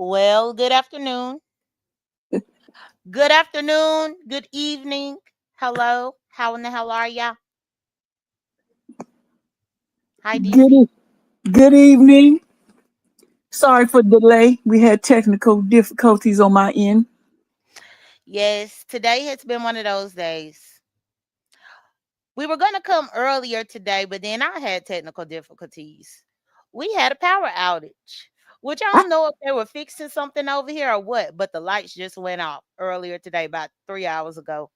Well, good afternoon. Good afternoon. Good evening. Hello. How in the hell are ya? Hi, Good, DC. good evening. Sorry for the delay. We had technical difficulties on my end. Yes, today has been one of those days. We were going to come earlier today, but then I had technical difficulties. We had a power outage, which I Ah, don't know if they were fixing something over here or what, but the lights just went off earlier today, about 3 hours ago.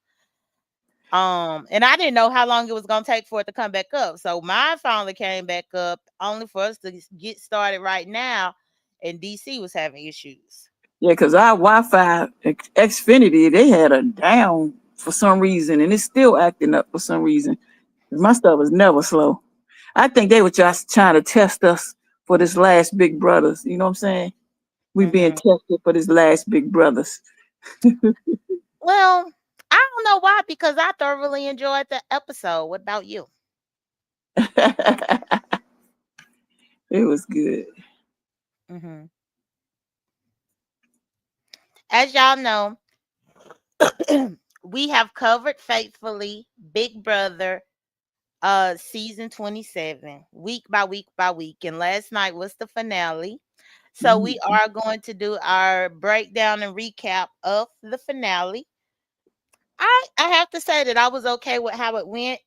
And I didn't know how long it was gonna take for it to come back up. So mine finally came back up, only for us to get started right now. And DC was having issues. yeah, because our Wi-Fi Xfinity, they had a down for some reason, and it's still acting up for some reason. My stuff was never slow. I think they were just trying to test us for this last Big Brothers. You know what I'm saying? We being Hmm. tested for this last Big Brothers. Well, I don't know why, because I thoroughly enjoyed the episode. What about you? It was good. Hmm. As y'all know, we have covered faithfully Big Brother season 27 week by week by week, and last night was the finale. So we Mhm. are going to do our breakdown and recap of the finale. I have to say that I was okay with how it went.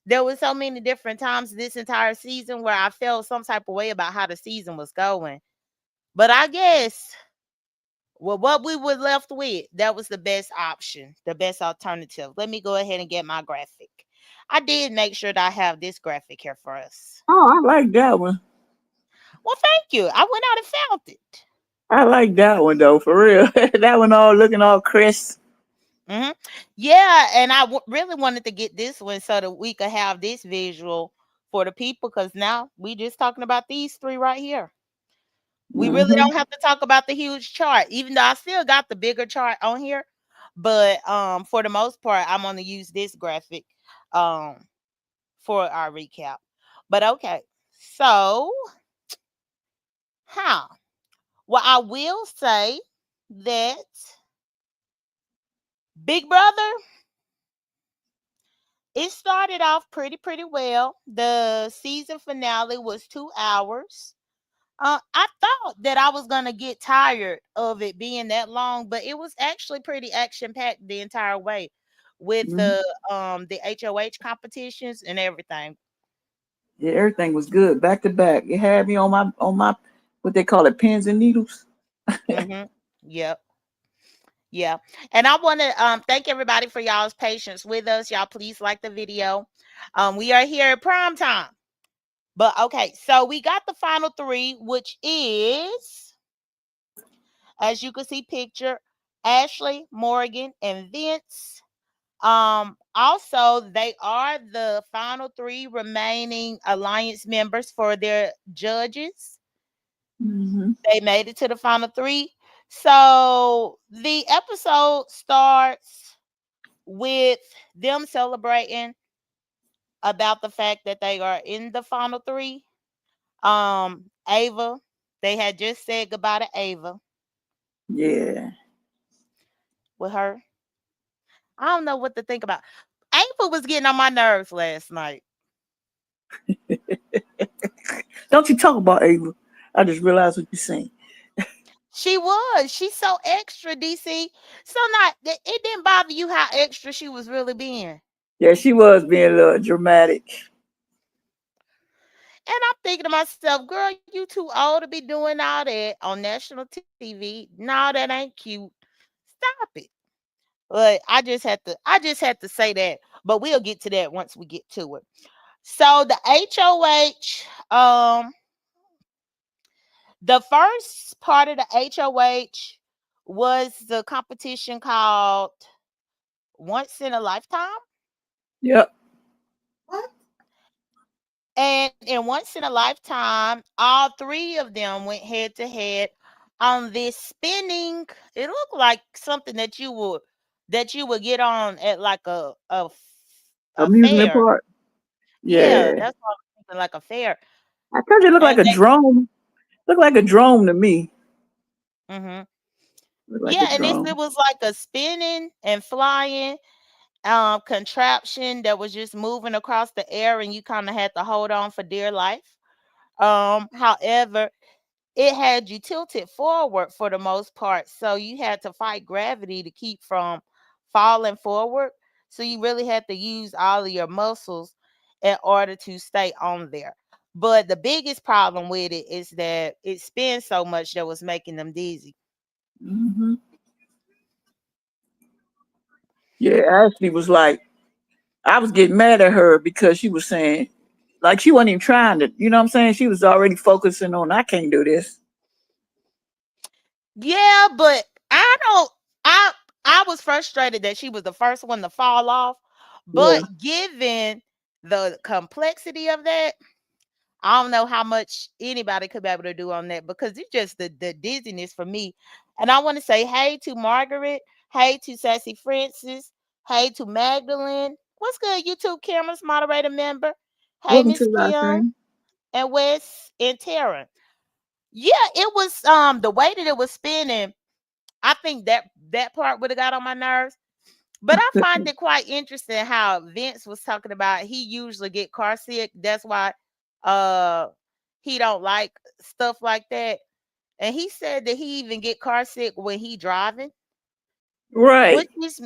There was so many different times this entire season where I felt some type of way about how the season was going. But I guess, well, what we were left with, that was the best option, the best alternative. Let me go ahead and get my graphic. I did make sure that I have this graphic here for us. Oh, I like that one. Well, thank you. I went out and found it. I like that one though, for real. That one all looking all crisp. Hmm. Yeah, and really wanted to get this one so that we could have this visual for the people, because now we just talking about these three right here. We really Hmm. don't have to talk about the huge chart, even though I still got the bigger chart on here. But for the most part, I'm gonna use this graphic um for our recap. But okay, so how? Well, I will say that Big Brother, it started off pretty well. The season finale was 2 hours. I thought that I was gonna get tired of it being that long, but it was actually pretty action packed the entire way, with Hmm. the HOH competitions and everything. Yeah, everything was good back to back. It had me on my what they call it, pins and needles. Mm-hmm. Yep. Yeah. And I want to thank everybody for y'all's patience with us. Y'all please like the video. We are here at prime time. But okay, so we got the final three, which is, as you can see picture, Ashley, Morgan, and Vince. Also, they are the final three remaining alliance members for their judges. Hmm. They made it to the final three. So the episode starts with them celebrating about the fact that they are in the final three. Ava, they had just said goodbye to Ava Yeah. with her. I don't know what to think about. Ava was getting on my nerves last night. Don't you talk about Ava. I just realized what you're saying. She was. She's so extra, DC. So not that it didn't bother you how extra she was really being. Yeah, she was being a little dramatic. And I'm thinking to myself, girl, you too old to be doing all that on national TV. No, that ain't cute. Stop it. But I just had to say that. But we'll get to that once we get to it. So the HOH, the first part of the HOH was the competition called Once in a Lifetime. Yep. And in Once in a Lifetime, all three of them went head to head on this spinning. It looked like something that you would get on at like a Amusement fair. park. Yeah, Yeah. that's what I was thinking, like a fair. I thought it looked And like a drone. Looked like a drone to me. Mhm. Look like a Yeah, and it drone. was like a spinning and flying contraption that was just moving across the air, and you kind of had to hold on for dear life. However, it had you tilted forward for the most part, so you had to fight gravity to keep from falling forward. So you really had to use all of your muscles in order to stay on there. But the biggest problem with it is that it spins so much that was making them dizzy. Hmm. Yeah, Ashley was like, I was getting mad at her because she was saying, like, she wasn't even trying to, you know what I'm saying? She was already focusing on, I can't do this. Yeah, but I don't I I was frustrated that she was the first one to fall off, Yeah. but given the complexity of that, I don't know how much anybody could be able to do on that because it's just the dizziness for me. And I want to say hey to Margaret, hey to Sassy Francis, hey to Magdalene. What's good, YouTube cameras moderator member? Hey, Welcome to Miss the live Kim stream. and Wes and Tara. Yeah, it was the way that it was spinning. I think that part would have got on my nerves. But I find it quite interesting how Vince was talking about he usually get car sick. That's why uh he don't like stuff like that. And he said that he even get car sick when he driving, which Right. is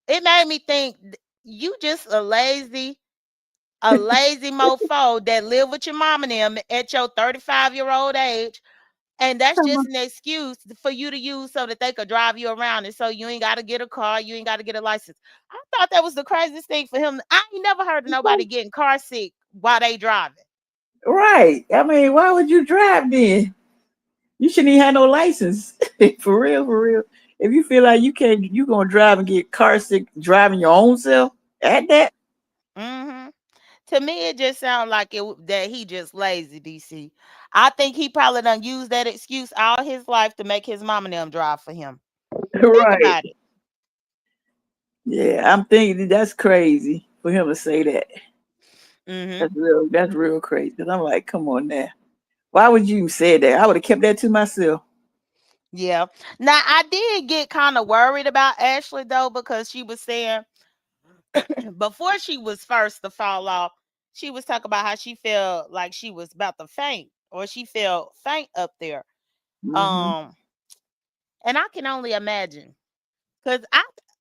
it made me think you just a lazy mofo that live with your mom and them at your 35-year-old age. And that's just an excuse for you to use so that they could drive you around. And so you ain't got to get a car. You ain't got to get a license. I thought that was the craziest thing for him. I ain't never heard of nobody getting car sick while they driving. Right. I mean, why would you drive then? You shouldn't even have no license. For real, for real. If you feel like you can't, you gonna drive and get car sick driving your own self at that. Hmm. To me, it just sounds like that he just lazy, DC. I think he probably done used that excuse all his life to make his mom and them drive for him. Think Right. about it. Yeah, I'm thinking that's crazy for him to say that. Hmm. That's real crazy. Cause I'm like, come on now. Why would you even say that? I would have kept that to myself. Yeah. Now, I did get kind of worried about Ashley, though, because she was saying before she was first to fall off, she was talking about how she felt like she was about to faint or she felt faint up there. Hmm. Um, and I can only imagine because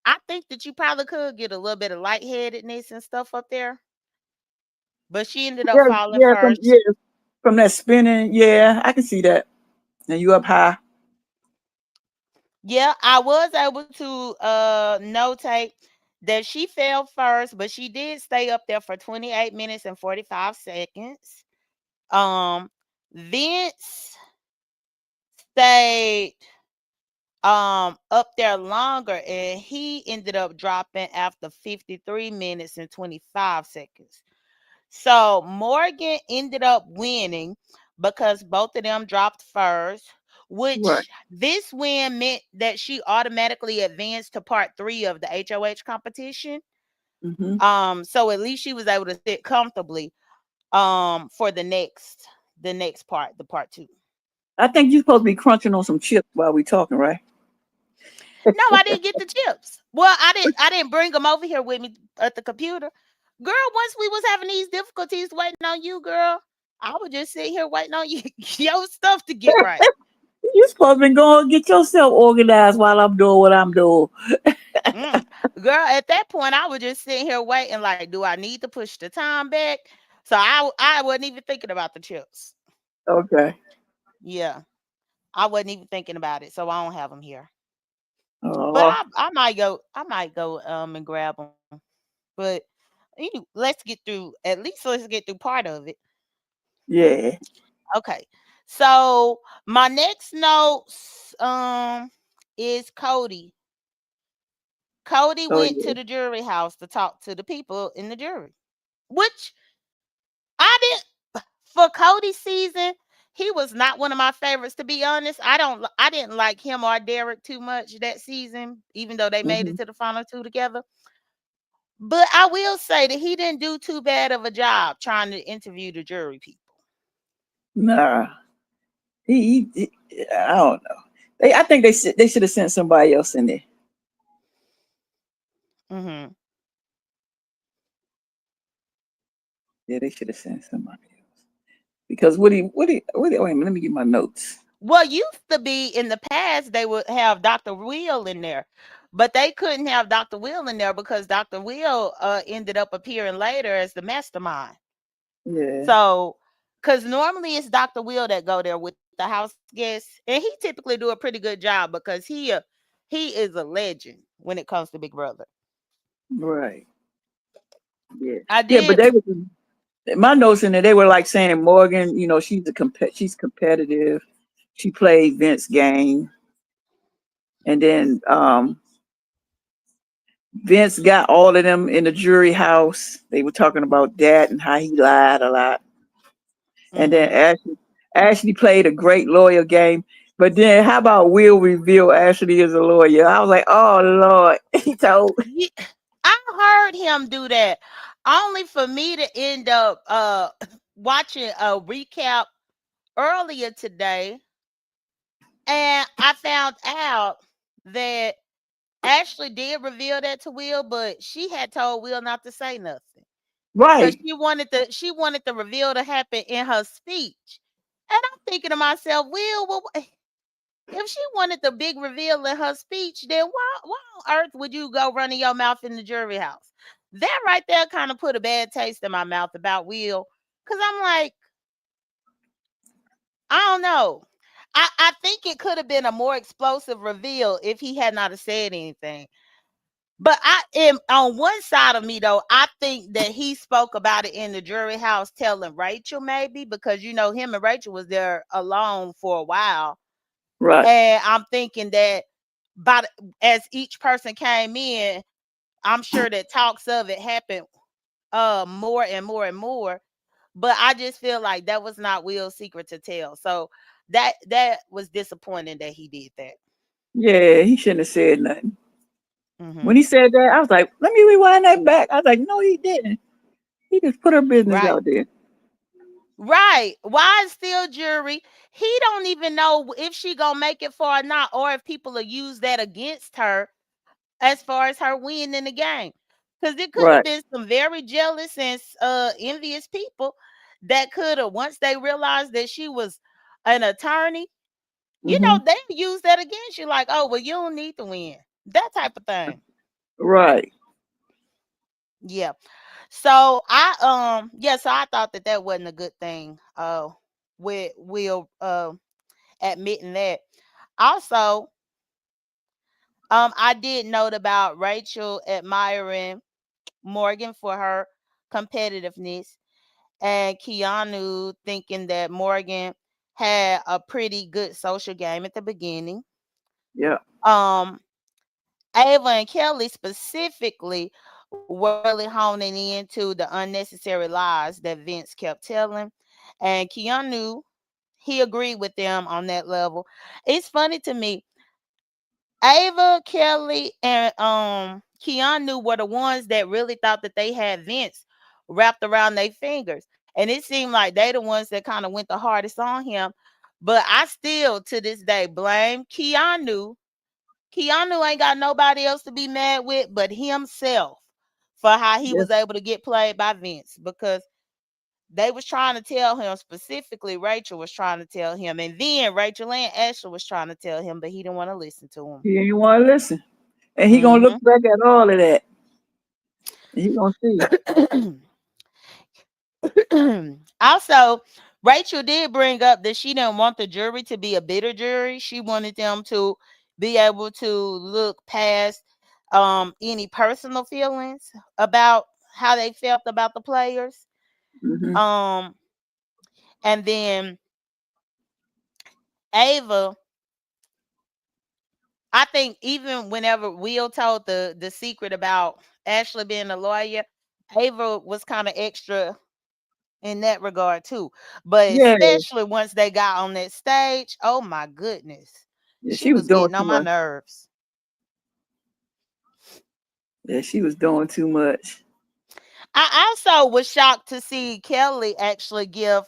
I think that you probably could get a little bit of lightheadedness and stuff up there, but she ended up Yeah, falling yeah, first. from that spinning. Yeah, I can see that. And you up high. Yeah, I was able to notate that she fell first, but she did stay up there for 28 minutes and 45 seconds. Um, Vince stayed up there longer and he ended up dropping after 53 minutes and 25 seconds. So Morgan ended up winning because both of them dropped first, Right. which this win meant that she automatically advanced to part 3 of the HOH competition. Hmm. So at least she was able to sit comfortably for the next part, the part 2. I think you're supposed to be crunching on some chips while we talking, right? No, I didn't get the chips. Well, I didn't bring them over here with me at the computer. Girl, once we was having these difficulties waiting on you, girl, I was just sitting here waiting on you your stuff to get right. You supposed to be going get yourself organized while I'm doing what I'm doing. Mm. Girl, at that point, I was just sitting here waiting, like, do I need to push the time back? So I wasn't even thinking about the chips. Okay. Yeah, I wasn't even thinking about it, so I don't have them here. But Oh, I might go and grab them. But let's get through, at least let's get through part of it. yeah. Okay. So my next notes is Cody. Cody Oh, went to yeah. the jury house to talk to the people in the jury, which I didn't for Cody's season. He was not one of my favorites, to be honest. I didn't like him or Derek too much that season, even though they made Hmm. it to the final two together. But I will say that he didn't do too bad of a job trying to interview the jury people. Nah. I don't know. I think they should have sent somebody else in there. Mm-hmm. Yeah, they should have sent somebody else. Because wait a minute, let me get my notes. Well, used to be in the past they would have Dr. Will in there, but they couldn't have Dr. Will in there because Dr. Will ended up appearing later as the mastermind. Yeah, So, because normally it's Dr. Will that go there with the house guests, and he typically do a pretty good job because he is a legend when it comes to Big Brother. right. Yeah, I yeah, but did. they were my notes in there. They were like saying Morgan, she's competitive. She played Vince game, and then Vince got all of them in the jury house. They were talking about that and how he lied a lot. And then Mm-hmm. Ashley played a great lawyer game. But then how about Will reveal Ashley is a lawyer? I was like, oh Lord. He told Yeah, I heard him do that only for me to end up watching a recap earlier today, and I found out that Ashley did reveal that to Will, but she had told Will not to say nothing because right. she wanted the reveal to happen in her speech. And I'm thinking to myself, Will, well, if she wanted the big reveal in her speech, then why on earth would you go running your mouth in the jury house? That right there kind of put a bad taste in my mouth about Will, because I'm like, I don't know. I think it could have been a more explosive reveal if he had not have said anything. But I am on one side of me though, I think that he spoke about it in the jury house telling Rachel maybe because him and Rachel was there alone for a while. Right. And I'm thinking that as each person came in, I'm sure that talks of it happened more and more and more. But I just feel like that was not Will's secret to tell. So that was disappointing that he did that. Yeah, he shouldn't have said nothing. When Hmm. he said that, I was like, let me rewind that back. I was like, no, he didn't. He just put her business Right. out there. Right. Why is still jury? He don't even know if she gonna make it far or not, or if people will use that against her as far as her winning the game. Because it could have Right. been some very jealous and envious people that could have, once they realized that she was an attorney, Hmm. they use that against you, like, oh, well, you don't need to win. That type of thing. Right. Yeah. So I thought that wasn't a good thing. With Will admitting that. Also, I did note about Rachel admiring Morgan for her competitiveness and Keanu thinking that Morgan had a pretty good social game at the beginning. Yeah. Um, Ava and Kelly specifically were really honing into the unnecessary lies that Vince kept telling. And Keanu, he agreed with them on that level. It's funny to me. Ava, Kelly, and Keanu were the ones that really thought that they had Vince wrapped around their fingers. And it seemed like they the ones that kind of went the hardest on him. But I still to this day blame Keanu. Keanu ain't got nobody else to be mad with but himself for how he Yes. was able to get played by Vince, because they was trying to tell him, specifically Rachel was trying to tell him, and then Rachel and Ashley was trying to tell him, but he didn't want to listen to him. He ain't want to listen. And he gonna look Hmm. back at all of that. And he gonna see. Also, Rachel did bring up that she didn't want the jury to be a bitter jury. She wanted them to be able to look past any personal feelings about how they felt about the players. Hmm. Um and then Ava, I think even whenever Will told the secret about Ashley being a lawyer, Ava was kind of extra in that regard too. But Yeah. especially once they got on that stage, oh my goodness. Yeah, She she was was doing getting too on my much. nerves. Yeah, she was doing too much. I also was shocked to see Kelly actually give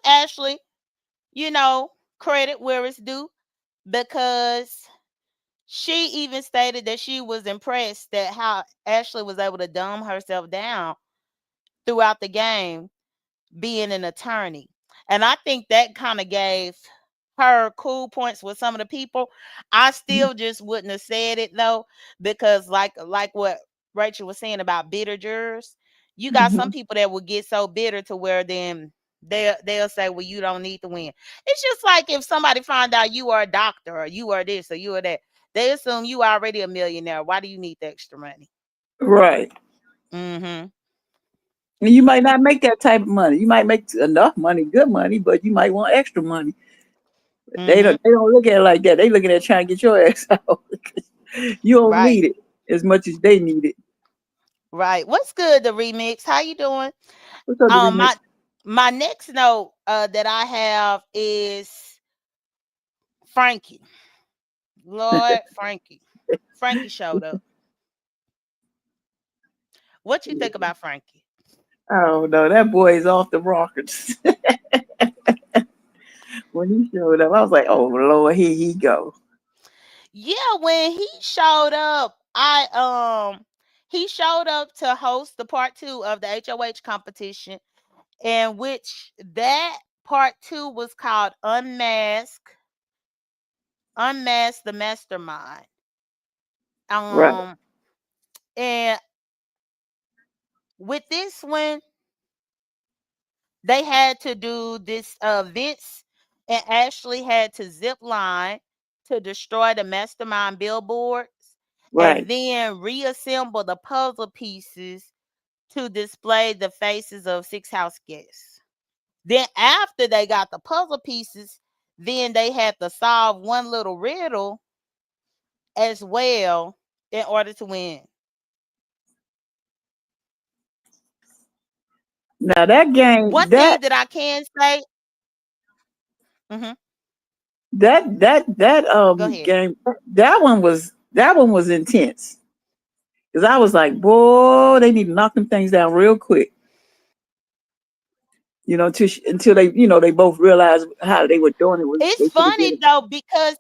Ashley, credit where it's due. because she even stated that she was impressed that how Ashley was able to dumb herself down throughout the game being an attorney. And I think that kind of gave her cool points with some of the people. I still just wouldn't have said it though, because like what Rachel was saying about bitter jurors, you got some Mhm. people that will get so bitter to where then they'll say, well, you don't need to win. It's just like if somebody find out you are a doctor or you are this or you are that, they assume you already a millionaire. Why do you need the extra money? Right. Mm-hmm. And you might not make that type of money. You might make enough money, good money, but you might want extra money. They Mm-hmm. don't look at it like that. They looking at trying to get your ass out. You don't Right. need it as much as they need it. Right. What's good, the remix? How you doing? What's up, the Um, remix? my my next note that I have is Frankie. Lord, Frankie. Frankie showed up. What you think about Frankie? I don't know. That boy is off the rockets. When he showed up, I was like, "Oh Lord, here he go." Yeah, when he showed up, he showed up to host the part 2 of the HOH competition, in which that part 2 was called Unmask the Mastermind. Right, Um and with this one, they had to do this. Vince and Ashley had to zip line to destroy the mastermind billboards and right. then reassemble the puzzle pieces to display the faces of 6 house guests. Then after they got the puzzle pieces, then they had to solve one little riddle as well in order to win. Now that One game, thing that I can say, mhm, that go ahead. game, that one was intense. Cause I was like, boy, they need to knock them things down real quick. Until they, they both realized how they were doing it was It's they should have did funny it. though because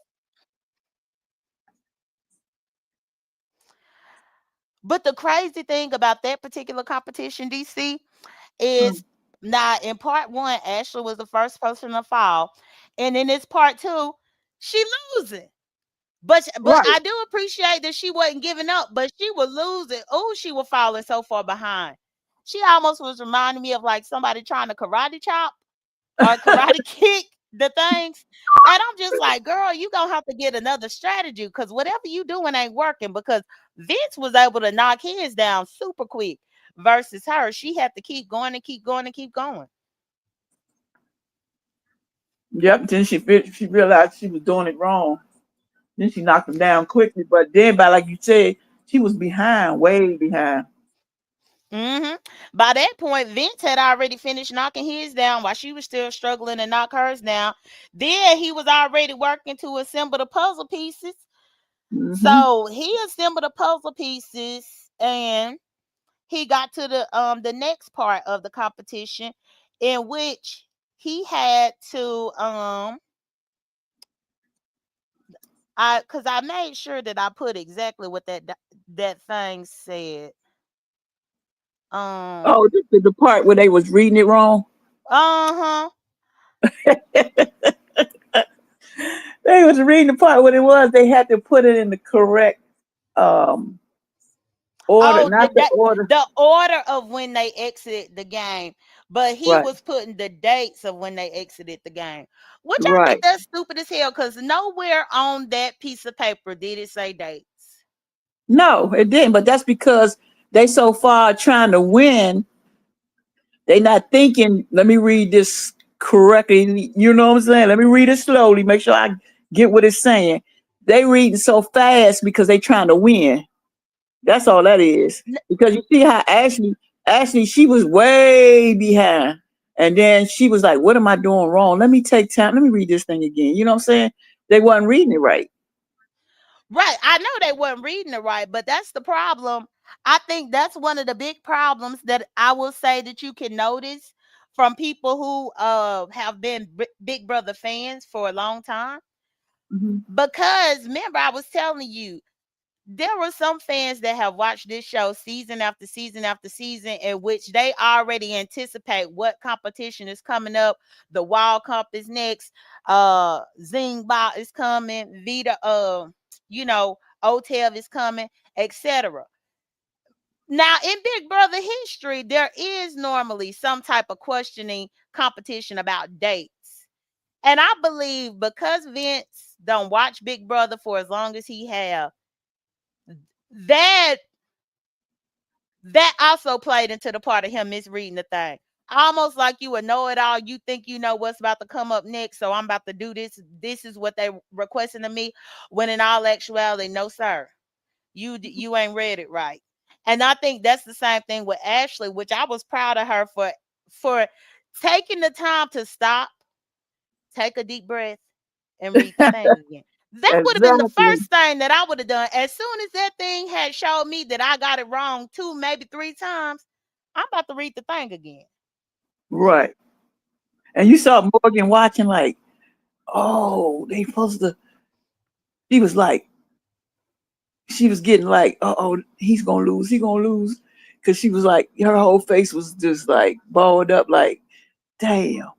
but the crazy thing about that particular competition, DC, is Mm, now in part one, Ashley was the first person to fall, and in this part two, she losing. But right. I do appreciate that she wasn't giving up, but she was losing. Oh, she was falling so far behind. She almost was reminding me of like somebody trying to karate chop or karate kick the things. And I'm just like, girl, you gonna have to get another strategy because whatever you doing ain't working. Because Vince was able to knock his down super quick versus her. She had to keep going and keep going and keep going. Yep. Then she realized she was doing it wrong. Then she knocked him down quickly. But then, by like you said, she was behind, way behind. By that point, Vince had already finished knocking his down while she was still struggling to knock hers down. Then he was already working to assemble the puzzle pieces. Hmm. So he assembled the puzzle pieces and he got to the next part of the competition in which he had to I because I made sure that I put exactly what that thing said. Um Oh, the part where they was reading it wrong. uh-huh. They was reading the part what it was. They had to put it in the correct um order, Oh, not the order. the order of when they exited the game, but he Right, was putting the dates of when they exited the game, which I think right. that's stupid as hell because nowhere on that piece of paper did it say dates. No, it didn't. But that's because they so far trying to win, they not thinking. Let me read this correctly. You know what I'm saying? Let me read it slowly. Make sure I get what it's saying. They reading so fast because they trying to win. That's all that is. N- Because you see how Ashley, she was way behind. And then she was like, what am I doing wrong? Let me take time. Let me read this thing again. You know what I'm saying? They wasn't reading it right. Right, I know they weren't reading it right, but that's the problem. I think that's one of the big problems that I will say that you can notice from people who have been Big Brother fans for a long time. Mhm. Because remember, I was telling you, there were some fans that have watched this show season after season after season, in which they already anticipate what competition is coming up. The Wild Cup is next. Zing Ba is coming. Vita, you know, Otev is coming, etc. Now, in Big Brother history, there is normally some type of questioning competition about dates. And I believe because Vince don't watch Big Brother for as long as he have, that that also played into the part of him misreading the thing. Almost like you a know it all. You think you know what's about to come up next, so I'm about to do this. This is what they requesting of me. When in all actuality, no sir, you ain't read it right. And I think that's the same thing with Ashley, which I was proud of her for taking the time to stop, take a deep breath, and read the thing again. That would have been the Exactly. first thing that I would have done. As soon as that thing had showed me that I got it wrong 2, maybe 3 times, I'm about to read the thing again. Right. And you saw Morgan watching like, oh, they supposed to. He was like, she was getting like, oh, he's gonna lose, he gonna lose, because she was like, her whole face was just like balled up, like, damn,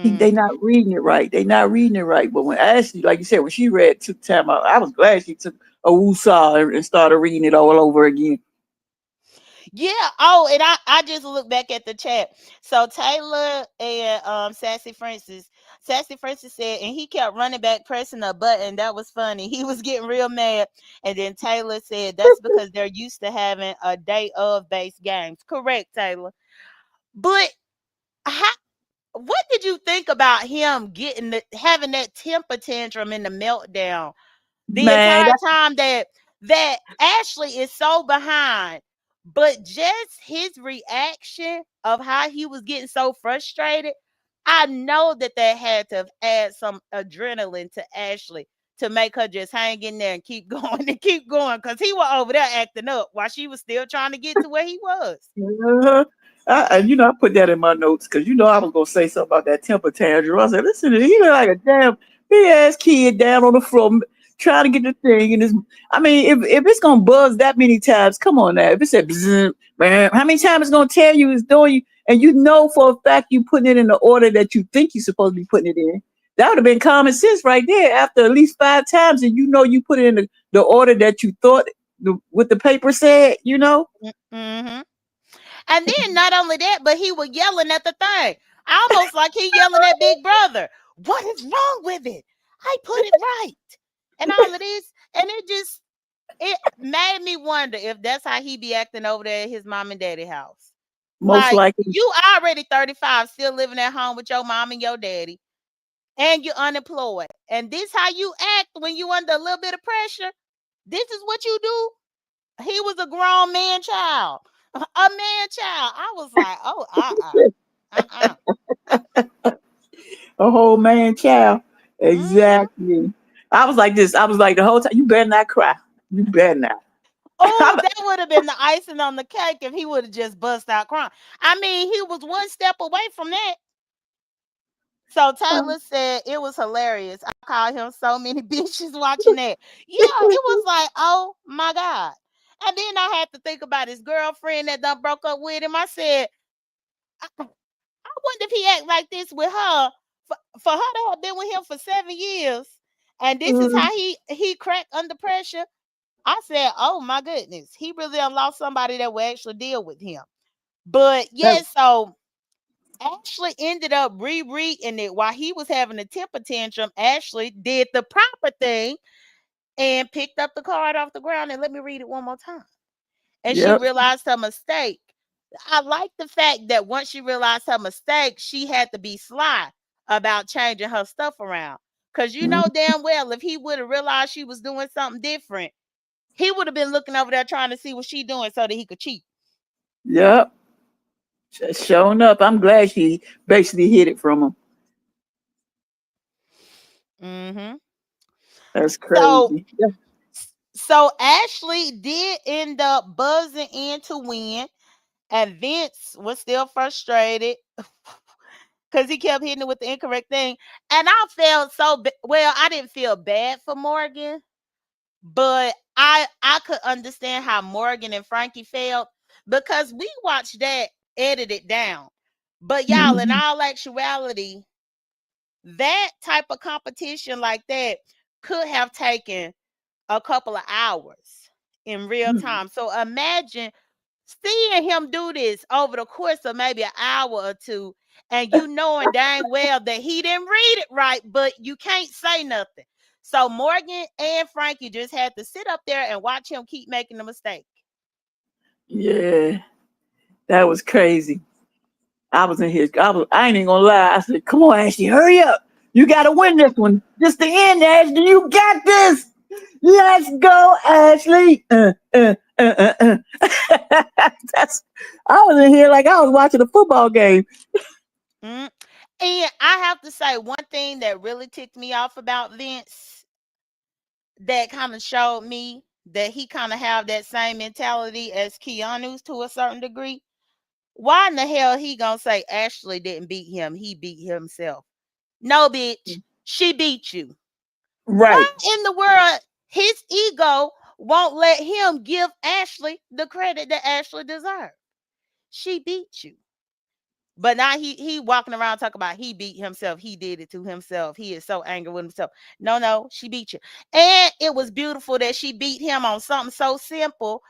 they not Mhm. reading it right. They not reading it right. But when Ashley, like you said, when she read, took time out, I was glad she took a woosah and started reading it all over again. Yeah. Oh, and I just look back at the chat. So Taylor and Sassy Francis said, and he kept running back pressing a button. That was funny. He was getting real mad. And then Taylor said that's because they're used to having a day of base games. Correct, Taylor. But how, what did you think about him having that temper tantrum in the meltdown the Man, entire time that Ashley is so behind, but just his reaction of how he was getting so frustrated, I know that had to have add some adrenaline to Ashley to make her just hang in there and keep going and keep going, because he was over there acting up while she was still trying to get to where he was. uh, and I put that in my notes because I was gonna say something about that temper tantrum. I said, listen, he look like a damn big ass kid down on the floor trying to get the thing. And I mean, if it's gonna buzz that many times, come on now. If it said, bzzz, bam, how many times it's gonna tell you it's doing you, and you know for a fact you putting it in the order that you think you're supposed to be putting it in. That would have been common sense right there. After at least 5 times, and you put it in the order that you thought what the paper said. Mm-hmm. And then not only that, but he was yelling at the thing, almost like he yelling at Big Brother. What is wrong with it? I put it right, and all of this, and it made me wonder if that's how he be acting over there at his mom and daddy house. Most Like, likely. you already 35, still living at home with your mom and your daddy, and you're unemployed, and this how you act when you under a little bit of pressure. This is what you do. He was a grown man child. A man child. I was like, oh, uh-uh. A whole man child. Mm-hmm. Exactly. I was like this. I was like the whole time, you better not cry. You better not. Oh, that would have been the icing on the cake if he would have just bust out crying. I mean, he was one step away from that. So Taylor said it was hilarious. I called him so many bitches watching that. Yeah, it was like, oh my God. And then I had to think about his girlfriend that done broke up with him. I said, I wonder if he act like this with her for her to have been with him for 7 years, and this is Mm, how he cracked under pressure. I said, "Oh my goodness, he really done lost somebody that will actually deal with him." But that- yeah, so Ashley ended up rereading it while he was having a temper tantrum. Ashley did the proper thing and picked up the card off the ground and let me read it one more time. And she yep. realized her mistake. I like the fact that once she realized her mistake, she had to be sly about changing her stuff around. Cause you Mm, know damn well if he would have realized she was doing something different, he would have been looking over there trying to see what she doing so that he could cheat. yep. Showing up. I'm glad she basically hid it from him. Hmm. That's So crazy. Yeah. so Ashley did end up buzzing in to win, and Vince was still frustrated. because he kept hitting it with the incorrect thing. And I felt so well. I didn't feel bad for Morgan, but I could understand how Morgan and Frankie felt because we watched that edited down. But y'all, in Mhm. all actuality, that type of competition like that could have taken a couple of hours in real Mhm. time. So imagine seeing him do this over the course of maybe an hour or two, and you knowing dang well that he didn't read it right, but you can't say nothing. So Morgan and Frankie just had to sit up there and watch him keep making the mistake. Yeah, that was crazy. I was in his. I ain't even gonna lie. I said, "Come on, Ashley, hurry up! You got to win this one. This the end, Ashley. You got this. Let's go, Ashley." That's. I was in here like I was watching a football game. Mm. And I have to say, one thing that really ticked me off about Vince that kind of showed me that he kind of have that same mentality as Keanu's to a certain degree. Why in the hell he gonna say Ashley didn't beat him? He beat himself. No, bitch, she beat you. Why Right. in the world his ego won't let him give Ashley the credit that Ashley deserves? She beat you. But now he walking around talking about he beat himself. He did it to himself. He is so angry with himself. No, no, she beat you. And it was beautiful that she beat him on something so simple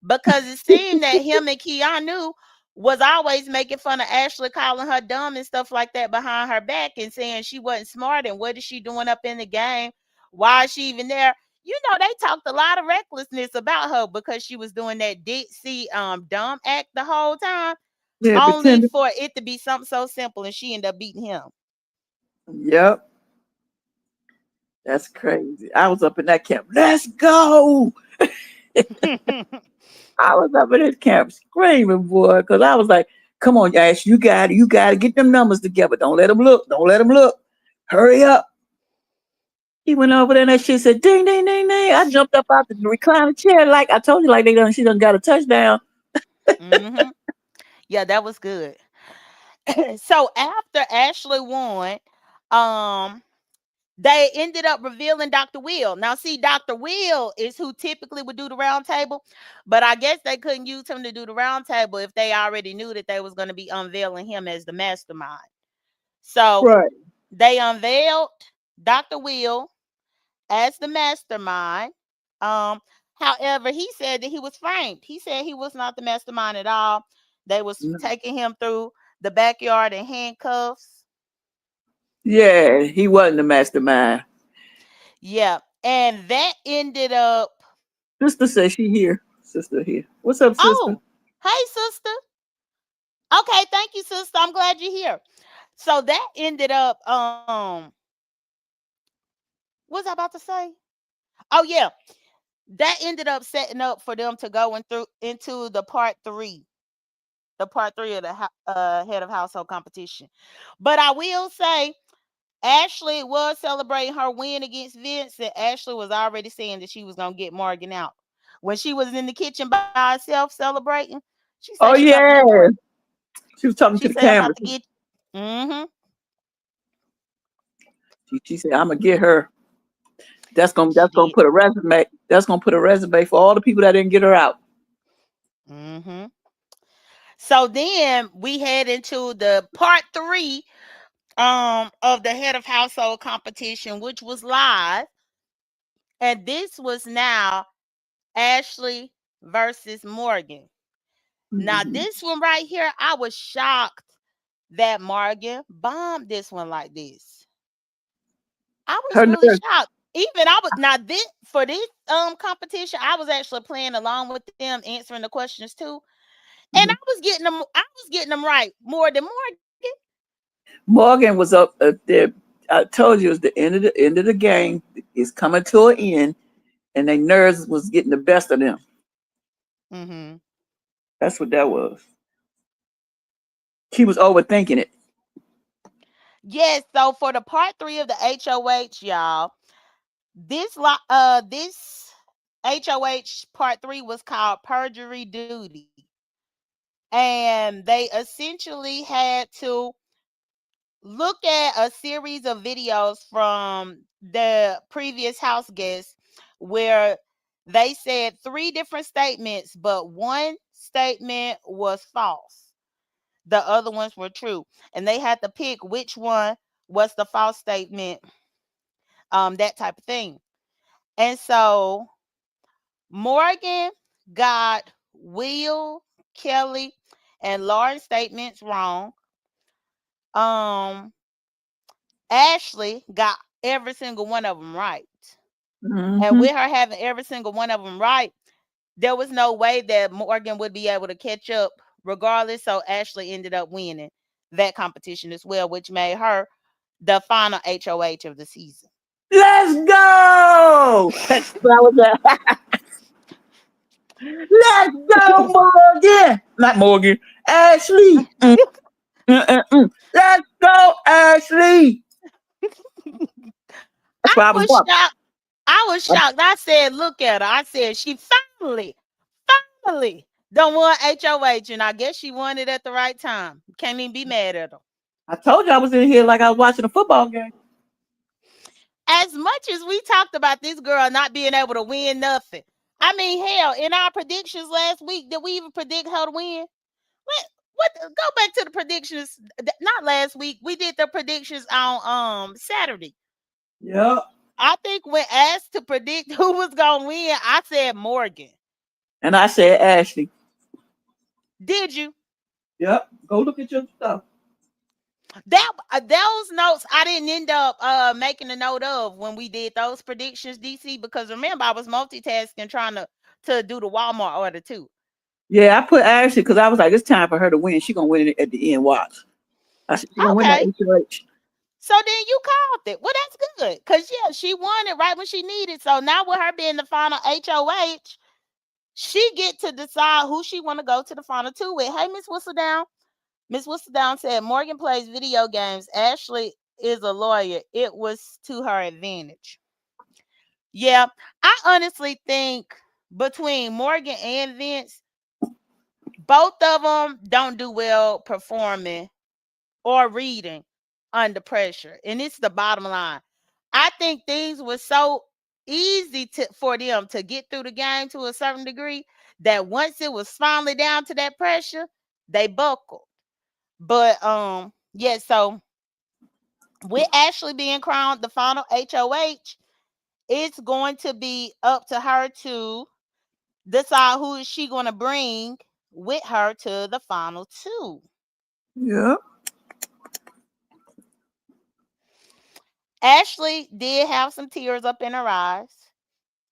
because it seemed that him and Keanu was always making fun of Ashley, calling her dumb and stuff like that behind her back and saying she wasn't smart and what is she doing up in the game? Why is she even there? You know, they talked a lot of recklessness about her because she was doing that ditzy dumb act the whole time Yeah, only pretending. for it to be something so simple and she ended up beating him. Yep, that's crazy. I was up in that camp. Let's go. I was up in this camp screaming, boy, because I was like, "Come on, Ash, you got to get them numbers together. Don't let them look. Don't let them look. Hurry up." He went over there and that shit said, "Ding, ding, ding, ding." I jumped up out the recliner chair like I told you, like she done got a touchdown. Hmm. Yeah, that was good. So after Ashley won, um, they ended up revealing Dr. Will. Now, see, Dr. Will is who typically would do the round table, but I guess they couldn't use him to do the round table if they already knew that they was going to be unveiling him as the mastermind. So Right. they unveiled Dr. Will as the mastermind. Um, However, he said that he was framed. He said he was not the mastermind at all. They was No. taking him through the backyard in handcuffs. Yeah, he wasn't the mastermind. Yeah. And that ended up, Sister says she here. Sister here. What's up, sister? oh, hey sister. Okay, thank you, sister. I'm glad you're here. So that ended up, what was I about to say? Oh yeah. That ended up setting up for them to go into the part three of the head of household competition. But I will say, Ashley was celebrating her win against Vince, and Ashley was already saying that she was gonna get Morgan out. When she was in the kitchen by herself celebrating, she said she Oh about to get Morgan. yeah. She was talking She to the said, "I'm about camera. to get." Mm-hmm. She said, "I'm gonna get her." She That's gonna did. put a resume. That's gonna put a resume for all the people that didn't get her out. Mm-hmm. So then we head into the part three of the head of household competition, which was live, and this was now Ashley versus Morgan. Now, Hmm. this one right here, I was shocked that Morgan bombed this one like this. I was Her really nerves. shocked. Even I was not this for this competition. I was actually playing along with them, answering the questions too, and I Mhm. was getting them. I was getting them right more than Morgan. Morgan was up there. I told you it was the end of the game. It's coming to an end, and their nerves was getting the best of them. Mm-hmm. That's what that was. She was overthinking it. Yes. So for the part three of the HOH, y'all, this HOH part three was called perjury duty. And they essentially had to look at a series of videos from the previous house guests where they said three different statements, but one statement was false. The other ones were true. And they had to pick which one was the false statement, that type of thing. And so Morgan got Will, Kelly, and Lauren's statements wrong. Um, Ashley got every single one of them right. And Mm-hmm. with her having every single one of them right, there was no way that Morgan would be able to catch up regardless. So Ashley ended up winning that competition as well, which made her the final HOH of the season. Let's go. That was that. Let's go, Morgan. Not Morgan. Ashley. Let's go, Ashley. That's I why I was was walking. shocked. I was shocked. I said, look at her. I said, she finally done won HOH. And I guess she won it at the right time. Can't even be mad at her. I told you I was in here like I was watching a football game. As much as we talked about this girl not being able to win nothing, I mean, hell, in our predictions last week, did we even predict her to win? What? Go back to the predictions. Not last week. We did the predictions on Saturday. Yep. I think when asked to predict who was gonna win, I said Morgan. And I said, Ashley. Did you? Yep. Go look at your stuff. That those notes I didn't end up making a note of when we did those predictions, DC, because remember I was multitasking trying to do the Walmart order too. Yeah, I put Ashley because I was like, it's time for her to win. She gonna win it at the end. Watch. I said she gonna win that Okay. HOH. So then you called it. Well, that's good. Cause yeah, she won it right when she needed. So now with her being the final HOH, she get to decide who she want to go to the final two with. Hey, Miss Whistledown. Miss Whistledown said Morgan plays video games. Ashley is a lawyer. It was to her advantage. Yeah, I honestly think between Morgan and Vince, both of them don't do well performing or reading under pressure. And it's the bottom line. I think things were so easy for them to get through the game to a certain degree that once it was finally down to that pressure, they buckled. But yeah, so with Ashley being crowned the final HOH, it's going to be up to her to decide who is she going to bring with her to the final two. Yep. Ashley did have some tears up in her eyes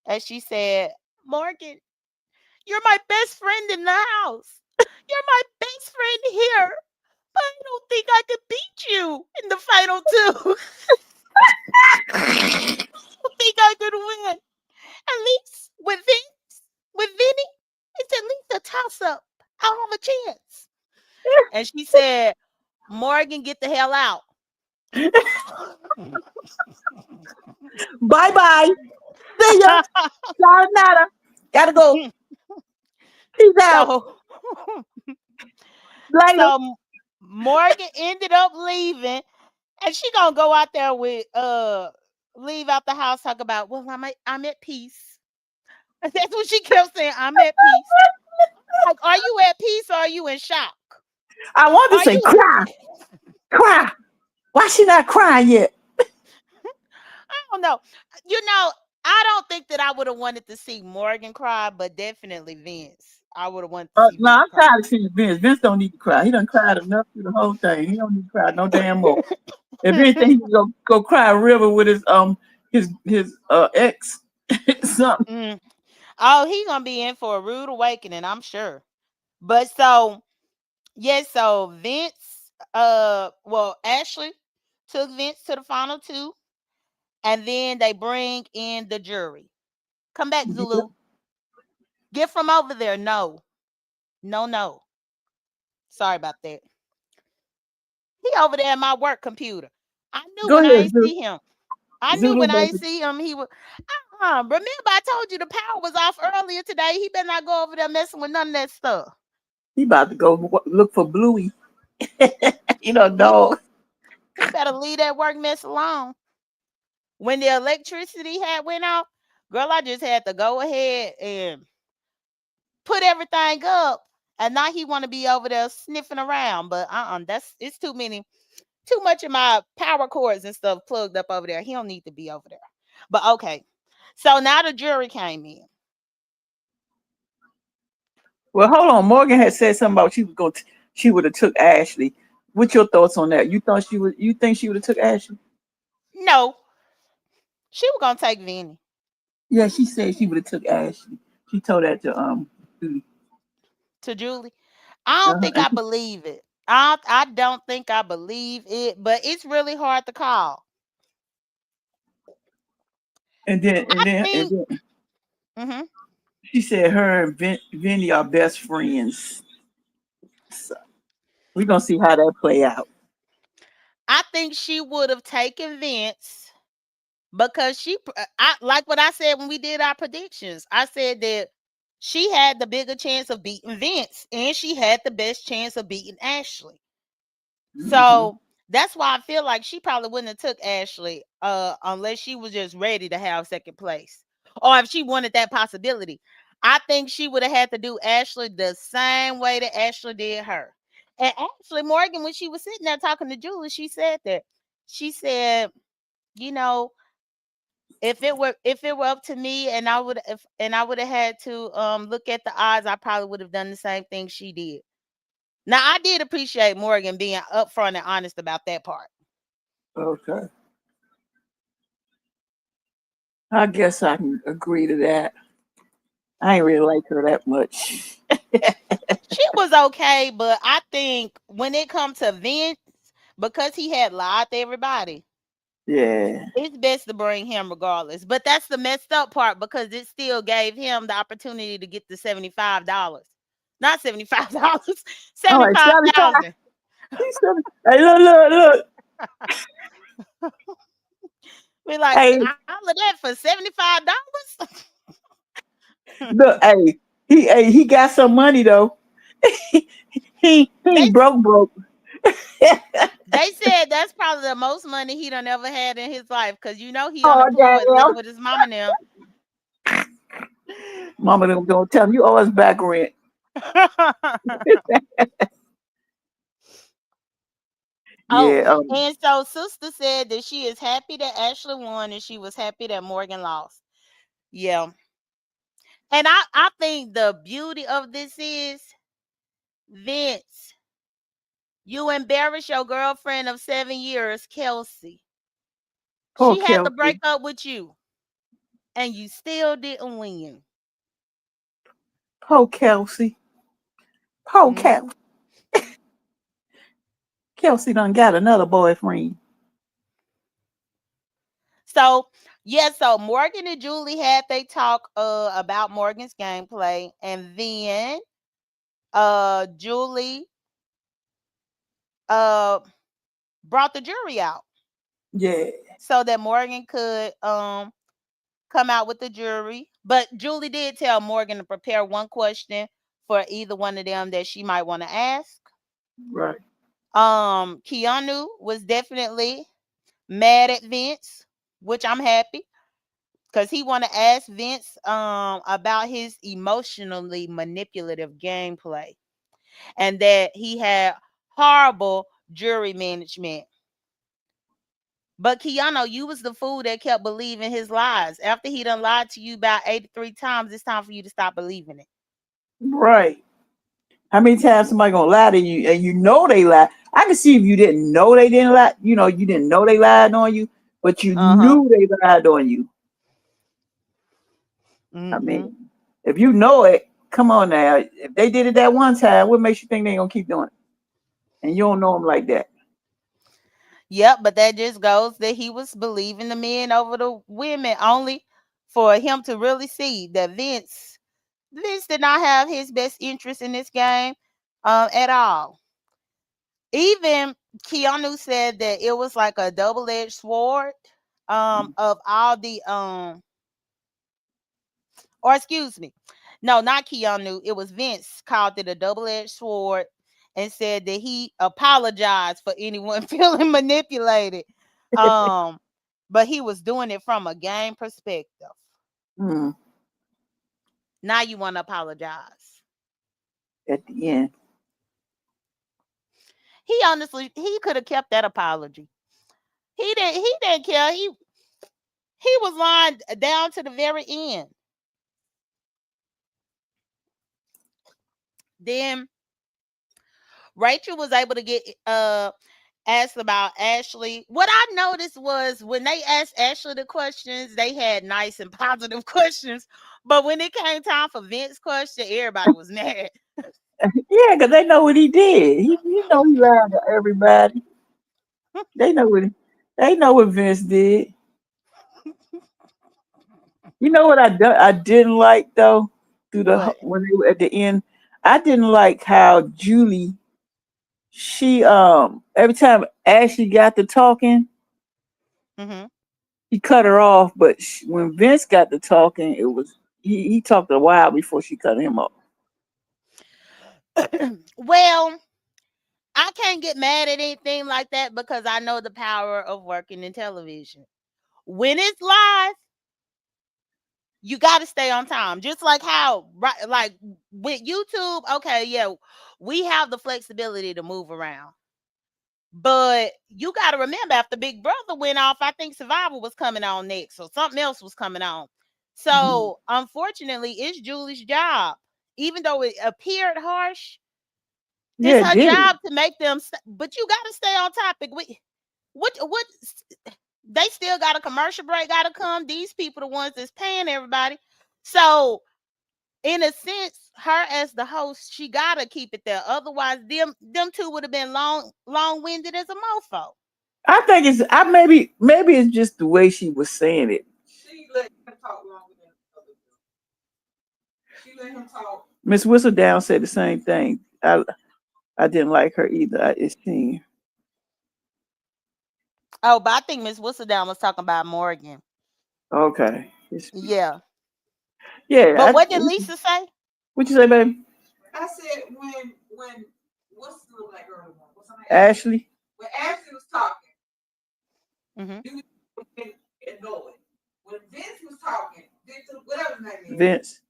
as she said, Morgan, you're my best friend in the house. You're my best friend here. But I don't think I could beat you in the final two. I don't think I could win. At least with Vinny, it's at least a toss up. I'll have a chance. And she said, Morgan, get the hell out. Bye bye. See ya. Sayonara. Gotta go. Peace out. so Later. so Morgan ended up leaving, and she gonna go out there with leave out the house talk about, well, I'm at peace. That's what she kept saying. I'm at peace. Like, are you at peace or are you in shock? I want to Are say you cry. Cry. Why she not crying yet? I don't know. I don't think that I would have wanted to see Morgan cry, but definitely Vince. I would have wanted to see No, Vince I'm cry. tired of seeing Vince. Vince don't need to cry. He done cried enough through the whole thing. He don't need to cry no damn more. If anything, he can go cry a river with his ex. Something. Mm. Oh, he gonna be in for a rude awakening, I'm sure. But so yes, so Vince, well, Ashley took Vince to the final two, and then they bring in the jury. Come back, Zulu. Get from over there. No, no, no. Sorry about that. He over there at my work computer. I knew Go when I ahead, ain't see him. I knew Zulu when I ain't baby. see him, he was. Remember, I told you the power was off earlier today. He better not go over there messing with none of that stuff. He about to go look for Bluey. You know, He will. dog. He better leave that work mess alone. When the electricity had went out, girl, I just had to go ahead and put everything up. And now he want to be over there sniffing around. But that's it's too much of my power cords and stuff plugged up over there. He don't need to be over there. But okay. So now the jury came in. Well, hold on. Morgan had said something about she would have took Ashley. What's your thoughts on that? You think she would have took Ashley? No, she was gonna take Vinny Yeah, she said she would have took Ashley. She told that to Judy. to Julie. I don't think And, I believe it. I don't think I believe it, but it's really hard to call. I and think. then Mhm. she said her and Vinny are best friends. So we're gonna see how that play out. I think she would have taken Vince because I like what I said when we did our predictions. I said that she had the bigger chance of beating Vince and she had the best chance of beating Ashley. Hmm. So that's why I feel like she probably wouldn't have took Ashley unless she was just ready to have second place. Or if she wanted that possibility. I think she would have had to do Ashley the same way that Ashley did her. And Ashley Morgan, when she was sitting there talking to Julie, she said that. She said, you know, if it were up to me and I would have had to look at the odds, I probably would have done the same thing she did. Now I did appreciate Morgan being upfront and honest about that part. Okay, I guess I can agree to that. I ain't really like her that much. She was okay, but I think when it comes to Vince, because he had lied to everybody, Yeah. it's best to bring him regardless. But that's the messed up part because it still gave him the opportunity to get the $75. Not $75, All right, 75. 75,000. He said, hey, look. We're like, Hey, all of that for $75? look. He got some money though. He they ain't broke. they said that's probably the most money he done ever had in his life because he Oh unemployed living damn! with his mama now. Mama them gonna tell him you owe us back rent. Oh, Yeah. and so sister said that she is happy that Ashley won and she was happy that Morgan lost. Yeah. And I think the beauty of this is Vince, you embarrassed your girlfriend of 7 years, Kelsey. Poor She had to break Kelsey. up with you and you still didn't win. Poor Kelsey. Poor Mhm. Kelsey. Kelsey done got another boyfriend. So so Morgan and Julie had they talk about Morgan's gameplay, and then Julie uh brought the jury out Yeah. so that Morgan could come out with the jury. But Julie did tell Morgan to prepare one question for either one of them that she might want to ask. Right. Keanu was definitely mad at Vince, which I'm happy because he want to ask Vince about his emotionally manipulative gameplay and that he had horrible jury management. But Keanu, you was the fool that kept believing his lies. After he done lied to you about 83 times, it's time for you to stop believing it. Right. How many times somebody gonna lie to you and you know they lie? I can see if you didn't know they didn't lie. You know, you didn't know they lied on you, but you Uh-huh. knew they lied on you. I Mm-hmm. mean, if you know it, come on now. If they did it that one time, what makes you think they ain't gonna keep doing it? And you don't know them like that. Yep, but that just goes that he was believing the men over the women only for him to really see that Vince did not have his best interest in this game at all. Even Keanu said that it was like a double-edged sword of all the or excuse me. No, not Keanu. It was Vince called it a double-edged sword and said that he apologized for anyone feeling manipulated. Um, but he was doing it from a game perspective. Mm, Now you want to apologize. at the end. He could have kept that apology. He didn't care. He was lying down to the very end. Then Rachel was able to get asked about Ashley. What I noticed was when they asked Ashley the questions, they had nice and positive questions. But when it came time for Vince's question, everybody was mad. Yeah, because they know what he did. You know, he lied to everybody. They know what they know what Vince did. You know what I didn't like though through What? when they were at the end. I didn't like how Julie she every time Ashley got to talking, Hmm. he cut her off. But when Vince got to talking, it was he talked a while before she cut him off. Well, I can't get mad at anything like that because I know the power of working in television. When it's live, you got to stay on time. Just like how, right, like with YouTube, okay, yeah, we have the flexibility to move around. But you got to remember, after Big Brother went off, I think Survivor was coming on next, or something else was coming on. Mhm. So, unfortunately, it's Julie's job. Even though it appeared harsh, Yeah, it's it her did. job to make them. But you got to stay on topic. What? They still got a commercial break. Got to come. These people, the ones that's paying everybody. So, in a sense, her as the host, she gotta keep it there. Otherwise, them two would have been long winded as a mofo. I think it's I maybe it's just the way she was saying it. Miss Whistledown said the same thing. I didn't like her either. It's she. Oh, but I think Miss Whistledown was talking about Morgan. Okay. Yeah. Yeah. But what did Lisa say? What you say, baby? Ashley. Hmm. Vince.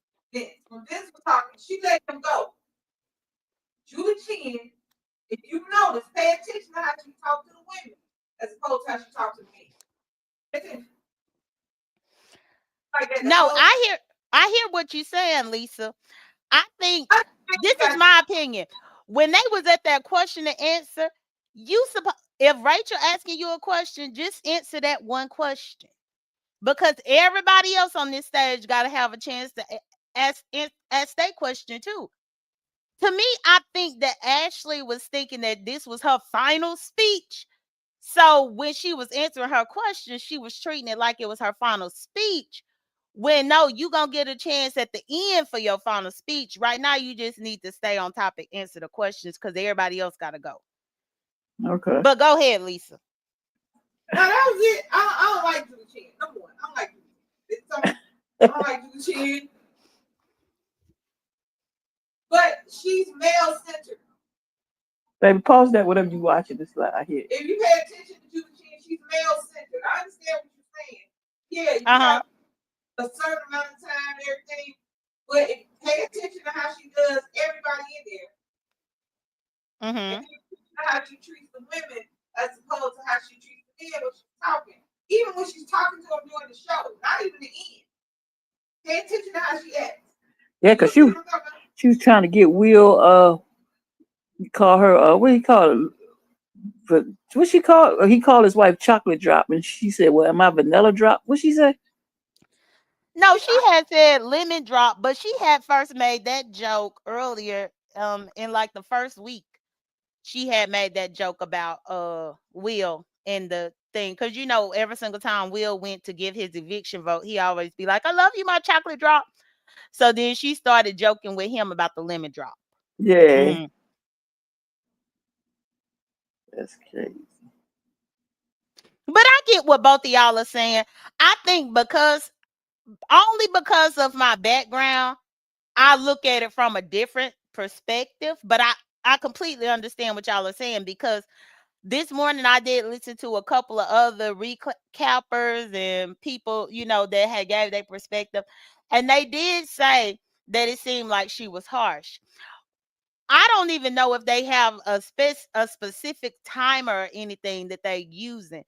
No, I hear what you're saying, Lisa. I think this is my opinion. When they was at that question and answer, you supposed if Rachel asking you a question, just answer that one question. Because everybody else on this stage got to have a chance to ask their question too. To me, I think that Ashley was thinking that this was her final speech. So when she was answering her question, she was treating it like it was her final speech. When no, you gonna get a chance at the end for your final speech. Right now, you just need to stay on topic, answer the questions because everybody else gotta go. Okay. But go ahead, Lisa. Baby, pause that whatever you watching this live here. Uh huh. Mm-hmm. Yeah, cause she was trying to get Will. Call her. What do you call it? But what she called? He called his wife Chocolate Drop, and she said, "Well, am I Vanilla Drop?" What she say? No, she had said lemon drop, but she had first made that joke earlier. In like the first week, she had made that joke about Will and the thing, because every single time Will went to give his eviction vote, he always be like, "I love you, my chocolate drop." So then she started joking with him about the lemon drop. Yeah, Hmm. that's crazy. But I get what both of y'all are saying. I think only because of my background, I look at it from a different perspective. But I completely understand what y'all are saying because this morning I did listen to a couple of other recappers and people, that had gave their perspective, and they did say that it seemed like she was harsh. I don't even know if they have a specific timer or anything that they using.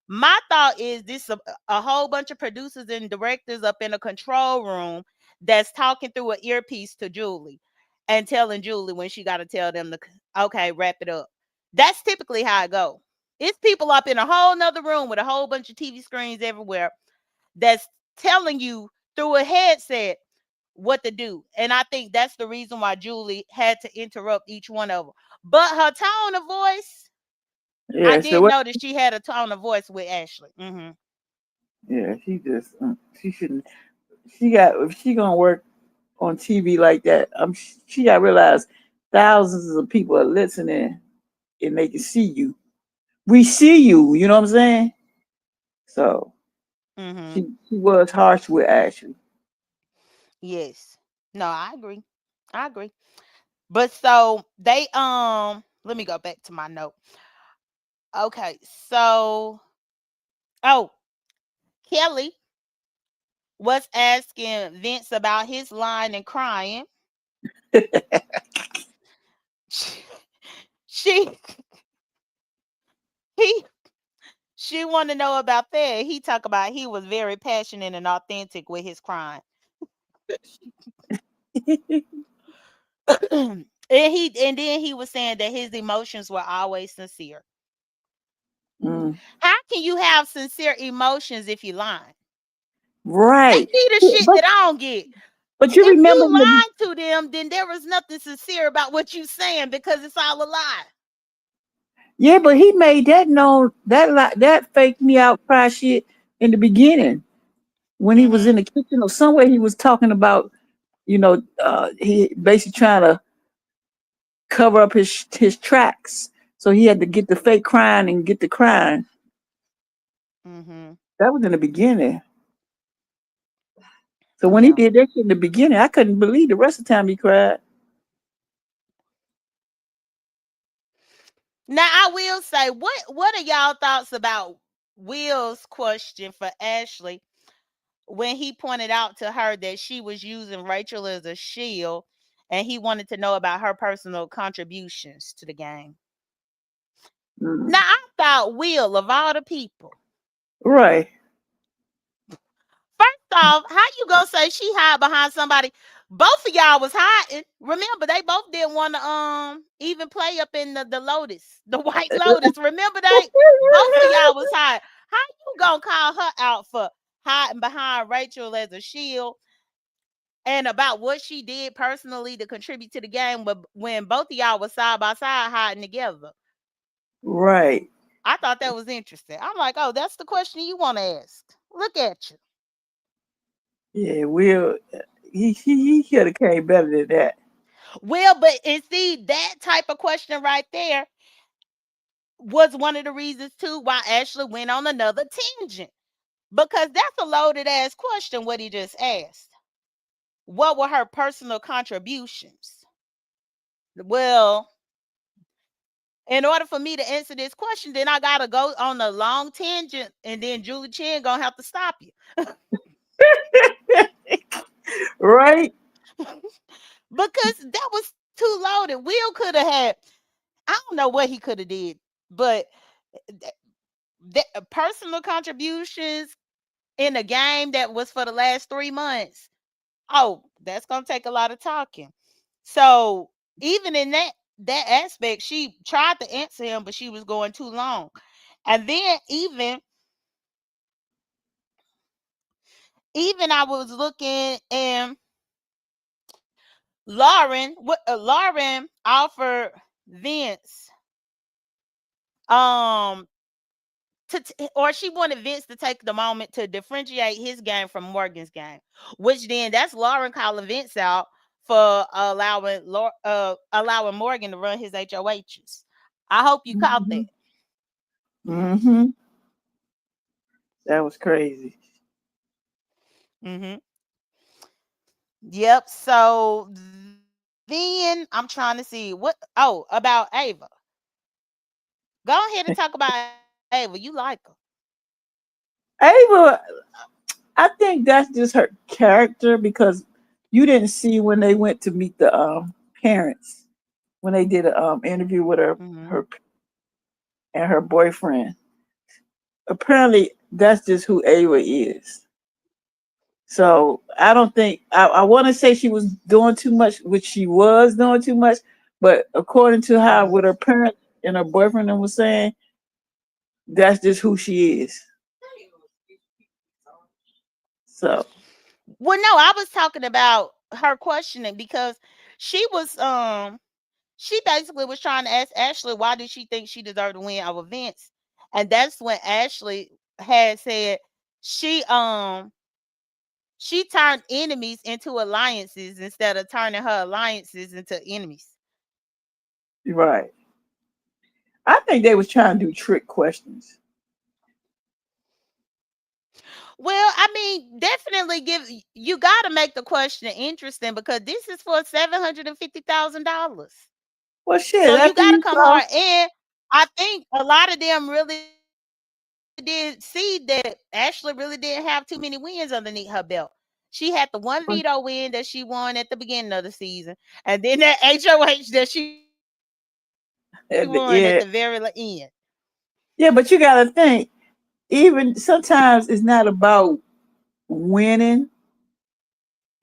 My thought is this a whole bunch of producers and directors up in a control room that's talking through an earpiece to Julie and telling Julie when she got to tell them to, okay, wrap it up. That's typically how it go. It's people up in a whole nother room with a whole bunch of TV screens everywhere that's telling you through a headset what to do. And I think that's the reason why Julie had to interrupt each one of them. But her tone of voice, I Yeah. So did what? notice she had a tone of voice with Ashley. Yeah. She just she shouldn't. She got if she gonna work on TV like that. She got to realize thousands of people are listening and they can see you. We see you. You know what I'm saying? So Mm-hmm. she was harsh with Ashley. Yes. No, I agree. I agree. But so they let me go back to my note. Okay, so oh, Kelly was asking Vince about his line and crying. She he she wanted to know about that. He talked about he was very passionate and authentic with his crying. And then he was saying that his emotions were always sincere. Mm, How can you have sincere emotions if you lying? right. That be the Yeah, shit that I don't get. but you If remember you in the lying to them, then there was nothing sincere about what you saying because it's all a lie. yeah, but he made that known that faked me out cry shit in the beginning when he was Mm-hmm. in the kitchen or somewhere he was talking about he basically trying to cover up his tracks. So he had to get the fake crying and get the crying. Mm-hmm. That was in the beginning. So when he Yeah. did that shit in the beginning, I couldn't believe the rest of the time he cried. Now I will say, what are y'all thoughts about Will's question for Ashley when he pointed out to her that she was using Rachel as a shield and he wanted to know about her personal contributions to the game? Now Mm. I thought Will of all the people. Right. First off, how you gonna say she hide behind somebody? Both of y'all was hiding. Remember, they both didn't want to even play up in the Lotus, the White Lotus. Remember they both of y'all was hiding. How you gonna call her out for hiding behind Rachel as a shield and about what she did personally to contribute to the game, but when both of y'all was side by side hiding together? Right. I thought that was interesting. I'm like, oh, that's the question you want to ask. Look at you. Yeah, Will he should have came better than that. Well, but and see that type of question right there was one of the reasons too why Ashley went on another tangent. Because that's a loaded ass question what he just asked. What were her personal contributions? Well, in order for me to answer this question, then I gotta go on a long tangent and then Julie Chen gonna have to stop you. Right? Because that was too loaded. Will could have had, I don't know what he could have did, but personal contributions in a game that was for the last 3 months. Oh, that's gonna take a lot of talking. So even in that aspect, she tried to answer him, but she was going too long. And then even I was looking and Lauren offered Vince um or she wanted Vince to take the moment to differentiate his game from Morgan's game, which then that's Lauren calling Vince out for allowing Morgan to run his HOHs. I hope you caught that. Hmm. Hmm. That was crazy. Hmm. Yep. So Then I'm trying to see what. Oh, about Ava. Go ahead and talk about Ava. You like her. Ava, I think that's just her character because you didn't see when they went to meet the parents when they did a interview with Hmm. her and her boyfriend. Apparently, that's just who Ava is. So I don't think I want to say she was doing too much, which she was doing too much. But according to how Hmm. what her parents and her boyfriend was saying, that's just who she is. So Well, no, I was talking about her questioning because she was she basically was trying to ask Ashley why did she think she deserved to win over Vince, and that's when Ashley had said she um she turned enemies into alliances instead of turning her alliances into enemies. right, I think they was trying to do trick questions. Well, I mean, definitely give you got to make the question interesting because this is for $750,000. Well, shit. So you After got to you come saw, hard, and I think a lot of them really did see that Ashley really didn't have too many wins underneath her belt. She had the one veto win that she won at the beginning of the season, and then that HOH that she won at the very end. at the end, yeah, but you got to think. Even sometimes it's not about winning.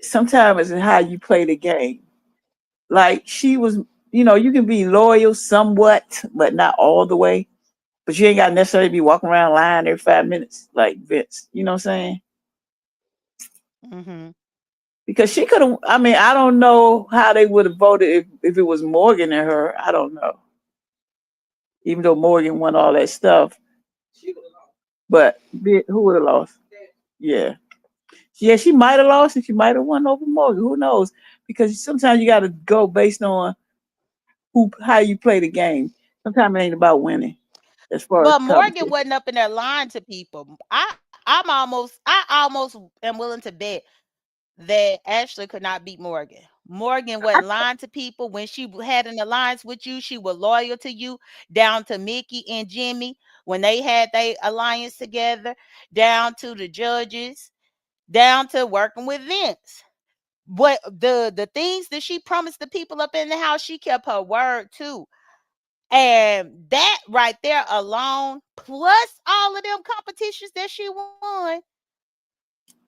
Sometimes it's how you play the game. Like she was, you can be loyal somewhat, but not all the way. But you ain't got to necessarily be walking around lying every 5 minutes like Vince. You know what I'm saying? Hmm. Because she could have. I mean, I don't know how they would have voted if it was Morgan and her. I don't know. Even though Morgan won all that stuff, but who would have lost? Yeah, yeah, she might have lost and she might have won over Morgan. Who knows? Because sometimes you got to go based on how you play the game. Sometimes it ain't about winning as far as But Morgan competition. wasn't up in there lying to people. I almost am willing to bet that Ashley could not beat Morgan. Morgan wasn't lying to people. When she had an alliance with you, she was loyal to you, down to Mickey and Jimmy when they had their alliance together, down to the judges, down to working with Vince. What the things that she promised the people up in the house, she kept her word too. And that right there alone, plus all of them competitions that she won,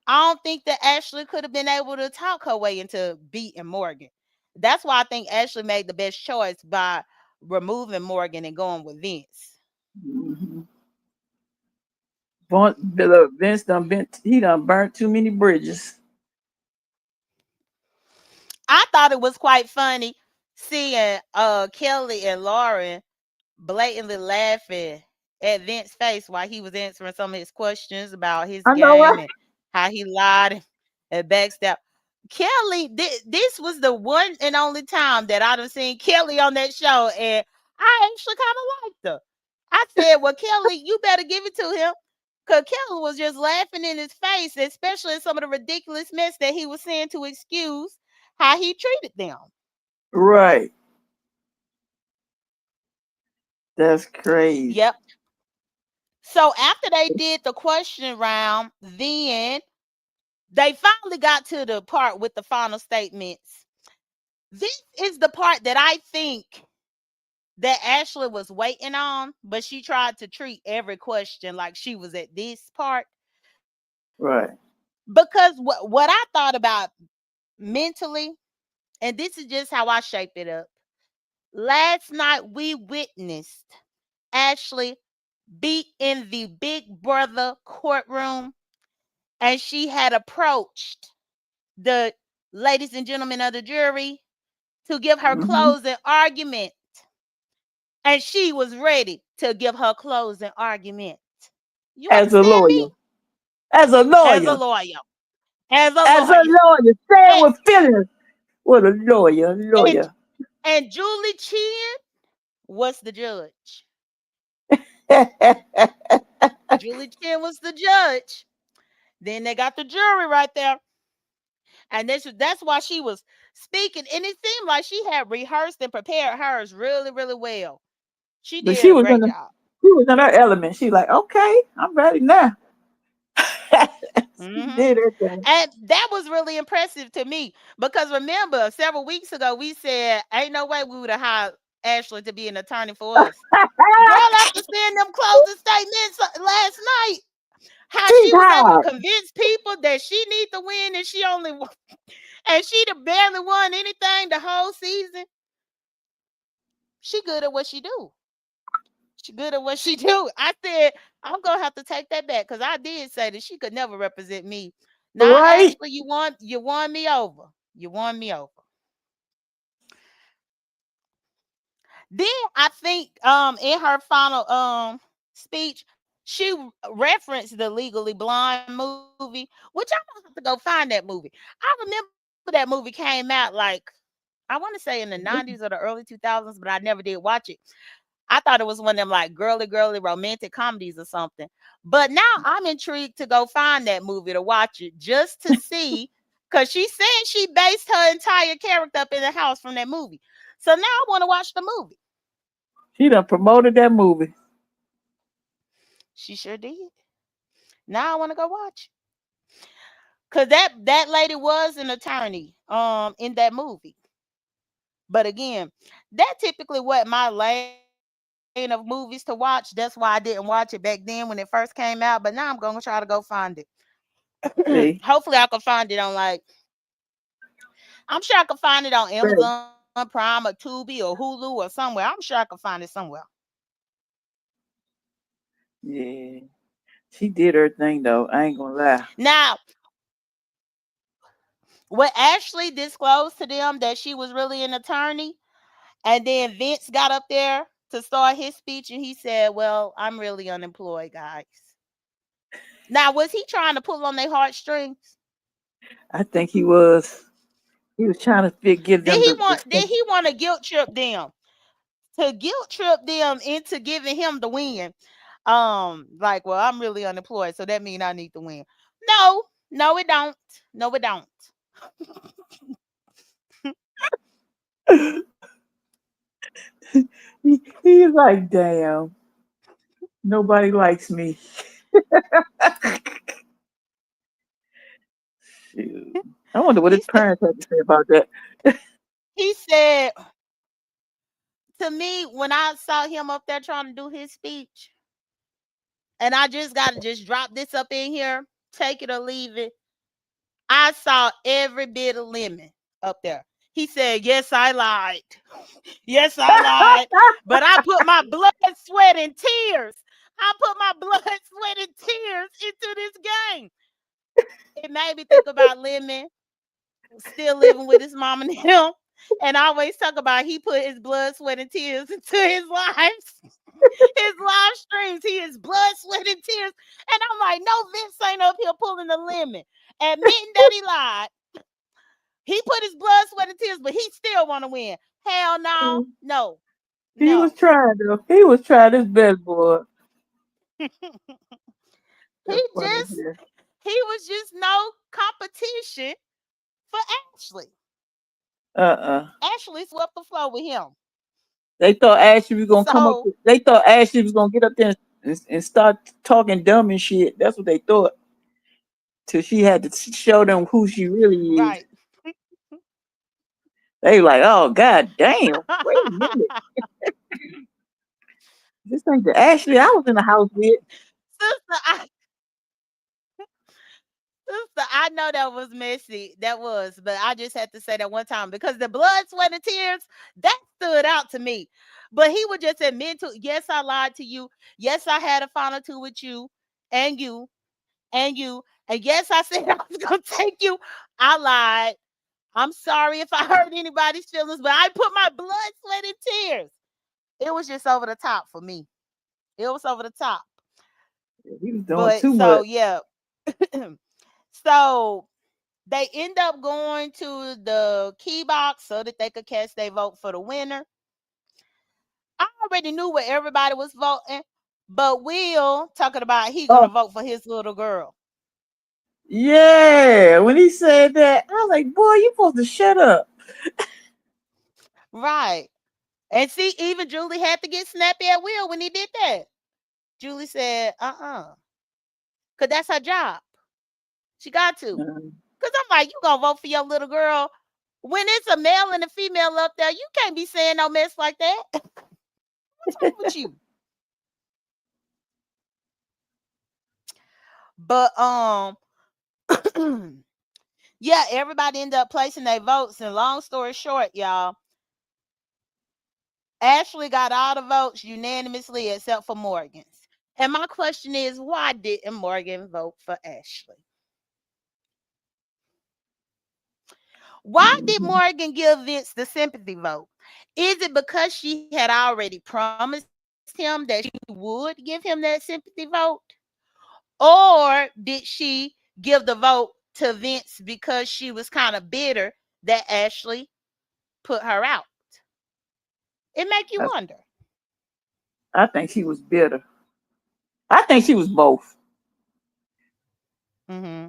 I don't think that Ashley could have been able to talk her way into beating Morgan. That's why I think Ashley made the best choice by removing Morgan and going with Vince. Mm-hmm. Vince done burnt too many bridges. I thought it was quite funny seeing Kelly and Lauren blatantly laughing at Vince's face while he was answering some of his questions about his I know game what. and how he lied and backstabbed. Kelly, this was the one and only time that I done seen Kelly on that show, and I actually kind of liked her. I said, "Well, Kelly, you better give it to him," because Kelly was just laughing in his face, especially at some of the ridiculous mess that he was saying to excuse how he treated them. Right. That's crazy. Yep. So after they did the question round, then they finally got to the part with the final statements. This is the part that I think that Ashley was waiting on, but she tried to treat every question like she was at this part. Right. Because what I thought about mentally, and this is just how I shape it up. Last night we witnessed Ashley be in the Big Brother courtroom, and she had approached the ladies and gentlemen of the jury to give her Hmm. closing argument. And she was ready to give her closing argument. You As a understand lawyer. me? As a As a lawyer. lawyer. As a As a lawyer. lawyer. Say it And with feelings. What a lawyer. and Lawyer. and Julie Chin was the judge. Julie Chin was the judge. Then they got the jury right there. And that's why she was speaking, and it seemed like she had rehearsed and prepared hers really, really well. She But did she a was in great the, job. she was in her element. She like, okay, I'm ready now. She Hmm. did her thing. And that was really impressive to me because remember, several weeks ago, we said, ain't no way we would have hired Ashley to be an attorney for us. Girl, after seeing them closing statements last night, how She's she was able to hard. convince people that she need to win and she only and she'd have barely won anything the whole season. She good at what she do. She good at what she do. I said, I'm gonna have to take that back because I did say that she could never represent me. Now, Right? Ashley, you won me over. You won me over. Then I think in her final speech, she referenced the Legally Blonde movie, which I'm gonna have to go find that movie. I remember that movie came out like I want to say in the 90s or the early 2000s, but I never did watch it. I thought it was one of them like girly romantic comedies or something. But now I'm intrigued to go find that movie to watch it just to see because she said she based her entire character up in the house from that movie. So now I want to watch the movie. She done promoted that movie. She sure did. Now I want to go watch because that lady was an attorney in that movie. But again, that typically what my lane of movies to watch. That's why I didn't watch it back then when it first came out. But now I'm gonna try to go find it. See, Hopefully I can find it on like I'm sure I can find it on right. Amazon Prime or Tubi or Hulu or somewhere. I'm sure I can find it somewhere. Yeah, she did her thing though. I ain't gonna lie. Now, when Ashley disclosed to them that she was really an attorney, and then Vince got up there to start his speech and he said, well, I'm really unemployed, guys. Now, was he trying to pull on their heartstrings? I think he was. He was trying to give Did them he the want did he want to guilt trip them? To guilt trip them into giving him the win. Like, well, I'm really unemployed, so that means I need to win. No, no, it don't. No, it don't. he's like, damn, nobody likes me. Shoot. I wonder what He his said parents had to say about that. he said to me when I saw him up there trying to do his speech, and I just gotta just drop this up in here, take it or leave it. I saw every bit of lemon up there. He said, yes, I lied. Yes, I lied. But I put my blood, sweat, and tears. I put my blood, sweat, and tears into this game. It made me think about Lemon still living with his mom and him. And I always talk about he put his blood, sweat, and tears into his lives, his live streams. He is blood, sweat, and tears. And I'm like, no, Vince ain't up here pulling the lemon, admitting that he lied. He put his blood, sweat, and tears, but he still want to win. Hell no, no, He was no. trying though. He was trying his best, boy. He That's funny. just Yeah. he was just no competition for Ashley. Uh-uh. Ashley swept the floor with him. They thought Ashley was gonna come up. So They thought Ashley was gonna get up there and start talking dumb and shit. That's what they thought. Till she had to show them who she really is. right. They like, oh god damn. Wait a minute. This ain't the Ashley I was in the house with. sister, I, sister, I know that was messy. That was, but I just had to say that one time because the blood, sweat, and tears that stood out to me. But he would just admit to, yes, I lied to you. Yes, I had a final two with you and you and you. And yes, I said I was gonna take you. I lied. I'm sorry if I hurt anybody's feelings, but I put my blood, sweat, and tears. It was just over the top for me. It was over the top. He was doing But too much. so yeah. So they end up going to the key box so that they could cast their vote for the winner. I already knew where everybody was voting, but Will talking about he Oh gonna vote for his little girl. yeah. When he said that, I was like, boy, you supposed to shut up. Right. And see, even Julie had to get snappy at Will when he did that. Julie said, because that's her job. She got to. Um, Because I'm like, you going to vote for your little girl. When it's a male and a female up there, you can't be saying no mess like that. What's wrong with you? But, yeah, everybody ended up placing their votes. And long story short, y'all, Ashley got all the votes unanimously except for Morgan's. And my question is, why didn't Morgan vote for Ashley? Why did mhm. Morgan give Vince the sympathy vote? Is it because she had already promised him that she would give him that sympathy vote? Or did she give the vote to Vince because she was kind of bitter that Ashley put her out? It make you I, wonder. I think she was bitter. I think she was both. Hmm.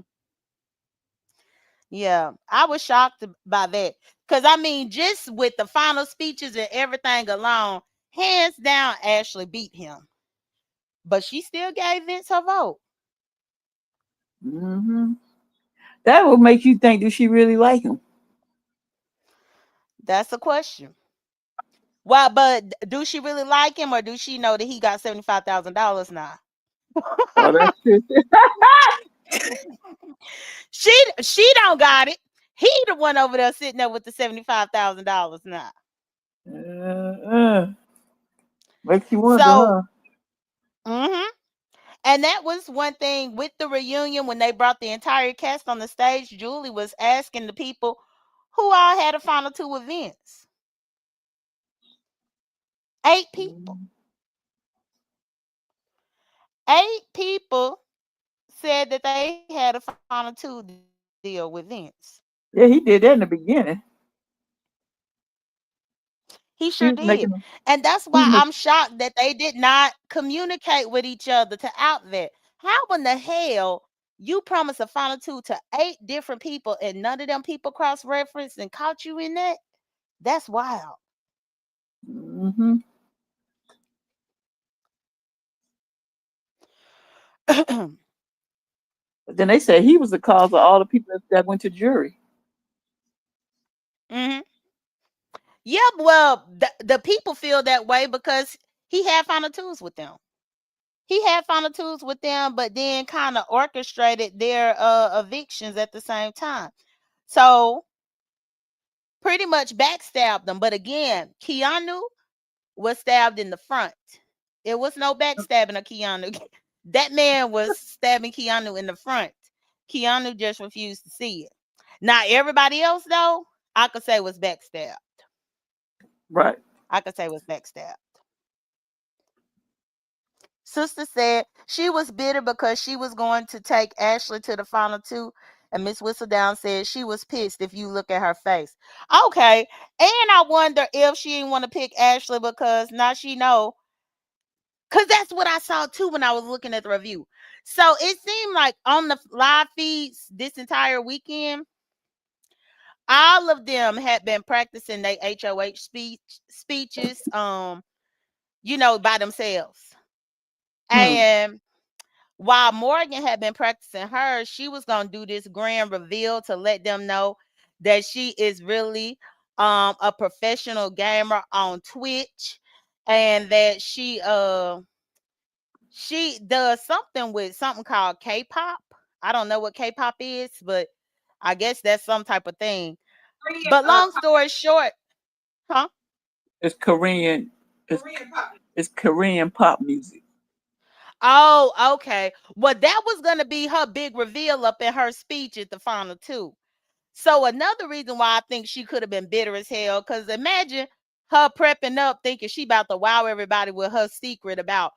Yeah, I was shocked by that because I mean, just with the final speeches and everything alone, hands down, Ashley beat him, but she still gave Vince her vote. Hmm. That would make you think, do she really like him? That's a question. Well, but do she really like him, or do she know that he got $75,000 now? Oh, that's true. She don't got it. He the one over there sitting there with the $75,000 now. Uh, makes you wonder, So, huh? hmm and that was one thing with the reunion when they brought the entire cast on the stage. Julie was asking the people who all had a final two events. 8 people. 8 people said that they had a final two deal with Vince. Yeah, he did that in the beginning. He sure He was did. making, And that's he why was I'm shocked that they did not communicate with each other to out that. How in the hell you promise a final two to 8 different people and none of them people cross referenced and caught you in that? That's wild. hmm. But then they said he was the cause of all the people that went to jury. Hmm. Yeah, well, the people feel that way because he had final twos with them. He had final twos with them, but then kind of orchestrated their evictions at the same time. So pretty much backstabbed them. But again, Keanu was stabbed in the front. It was no backstabbing of Keanu. That man was stabbing Keanu in the front. Keanu just refused to see it. Now everybody else though, I could say was backstabbed. Right. I could say was backstabbed. Sister said she was bitter because she was going to take Ashley to the final two. And Miss Whistledown said she was pissed if you look at her face. Okay. And I wonder if she didn't want to pick Ashley because now she know. Because that's what I saw too when I was looking at the review. So it seemed like on the live feeds this entire weekend, all of them had been practicing their HOH speeches, by themselves. Hmm. And while Morgan had been practicing hers, she was gonna do this grand reveal to let them know that she is really a professional gamer on Twitch and that she does something with something called K-pop. I don't know what K-pop is, but I guess that's some type of thing. But long story short, huh? It's Korean. It's Korean pop music. Oh, okay. Well, that was gonna be her big reveal up in her speech at the final two. So another reason why I think she could have been bitter as hell, because imagine her prepping up thinking she about to wow everybody with her secret about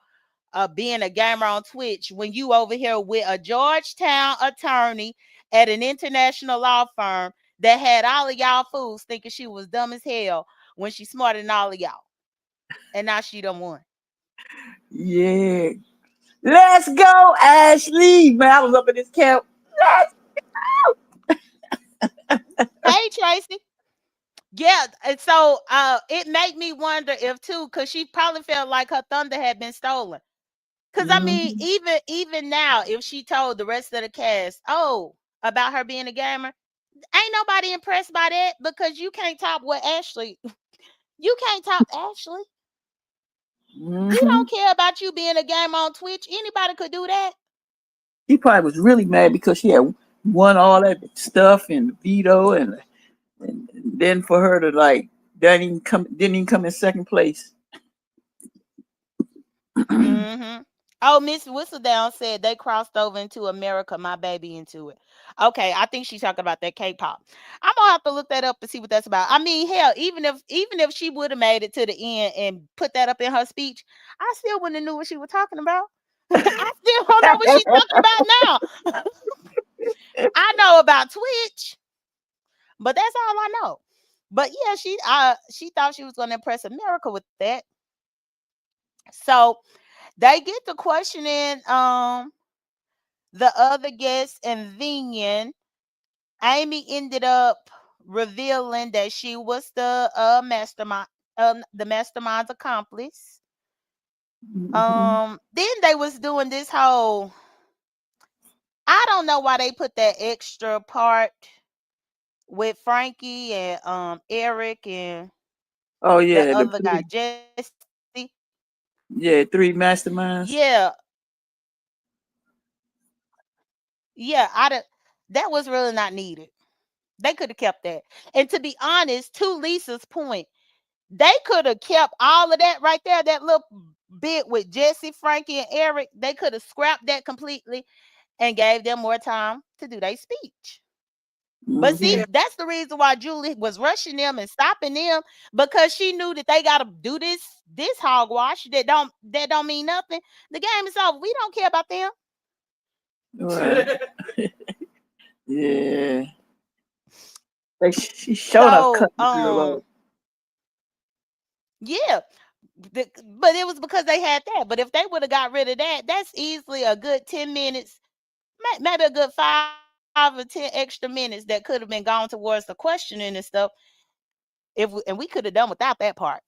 being a gamer on Twitch when you over here with a Georgetown attorney at an international law firm that had all of y'all fools thinking she was dumb as hell when she's smarter than all of y'all. And now she done won. Yeah. Let's go, Ashley. Man, I was up in this camp. Let's Hey, Tracy. Yeah, and so it made me wonder if too, because she probably felt like her thunder had been stolen. Because I mean, Hmm. even now, if she told the rest of the cast, oh, about her being a gamer, ain't nobody impressed by that because you can't top what Ashley. You can't top Ashley. We Hmm. don't care about you being a gamer on Twitch. Anybody could do that. She probably was really mad because she had won all that stuff and veto, and then for her to like didn't even come in second place. Mm-hmm. Oh, Miss Whistledown said they crossed over into America, my baby into it. Okay, I think she's talking about that K-pop. I'm gonna have to look that up and see what that's about. I mean, hell, even if she would have made it to the end and put that up in her speech, I still wouldn't have knew what she was talking about. I still don't know what she's talking about now. I know about Twitch, but that's all I know. But yeah, she thought she was gonna impress America with that. So they get to questioning the other guests, and then Amy ended up revealing that she was the mastermind's accomplice. Hmm. Then they was doing this whole. I don't know why they put that extra part with Frankie and Eric and Oh the yeah, the other guy three, Jesse. yeah, three masterminds. Yeah, yeah. That was really not needed. They could have kept that. And to be honest, to Lisa's point, they could have kept all of that right there, that little bit with Jesse, Frankie, and Eric. They could have scrapped that completely and gave them more time to do their speech. But see, Hmm. that's the reason why Julie was rushing them and stopping them because she knew that they got to do this hogwash that don't mean nothing. The game is over. We don't care about them. Right. Yeah. Like she showed up So, cutting the girl off. yeah, but it was because they had that. But if they would have got rid of that, that's easily a good 10 minutes, maybe a good 5 or 10 extra minutes that could have been gone towards the questioning and stuff. And we could have done without that part.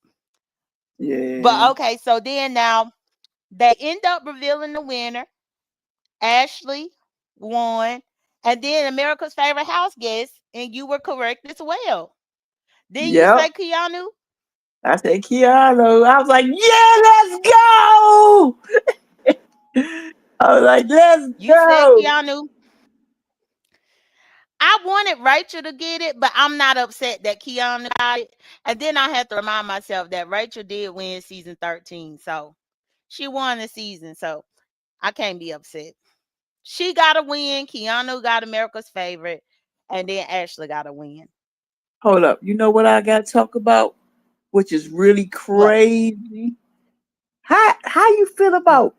Yeah. But okay, so then now they end up revealing the winner. Ashley won, and then America's favorite house guest, and you were correct as well. Then you say Yep. Keanu. I said Keanu. I was like, yeah, let's go. I was like, let's You said go. Keanu. I wanted Rachel to get it, but I'm not upset that Keanu got it. And then I have to remind myself that Rachel did win season 13. So she won the season. So I can't be upset. She got a win. Keanu got America's favorite. And then Ashley got a win. Hold up. You know what I got to talk about? Which is really What? crazy. How you feel What? about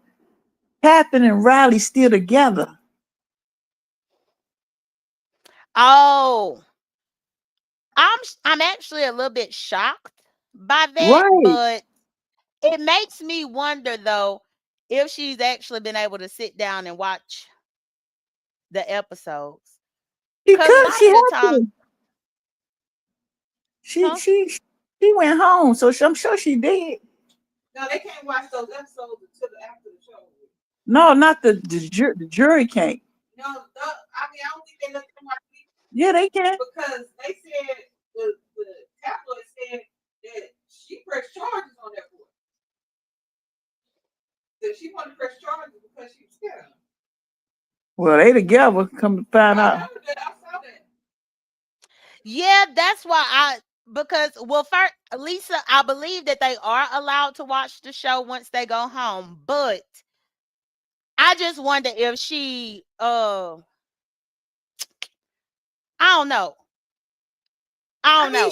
Catherine and Riley still together? Oh, I'm actually a little bit shocked by that, Right. but it makes me wonder though if she's actually been able to sit down and watch the episodes. Cause a Because lot she of the had time, to. She huh? she she went home, so I'm sure she did. No, not the jury can't. Yeah, they can. Well, they together. Come to find out. Yeah, that's why because well first Lisa, I believe that they are allowed to watch the show once they go home, but I just wonder if she I don't know. I don't know.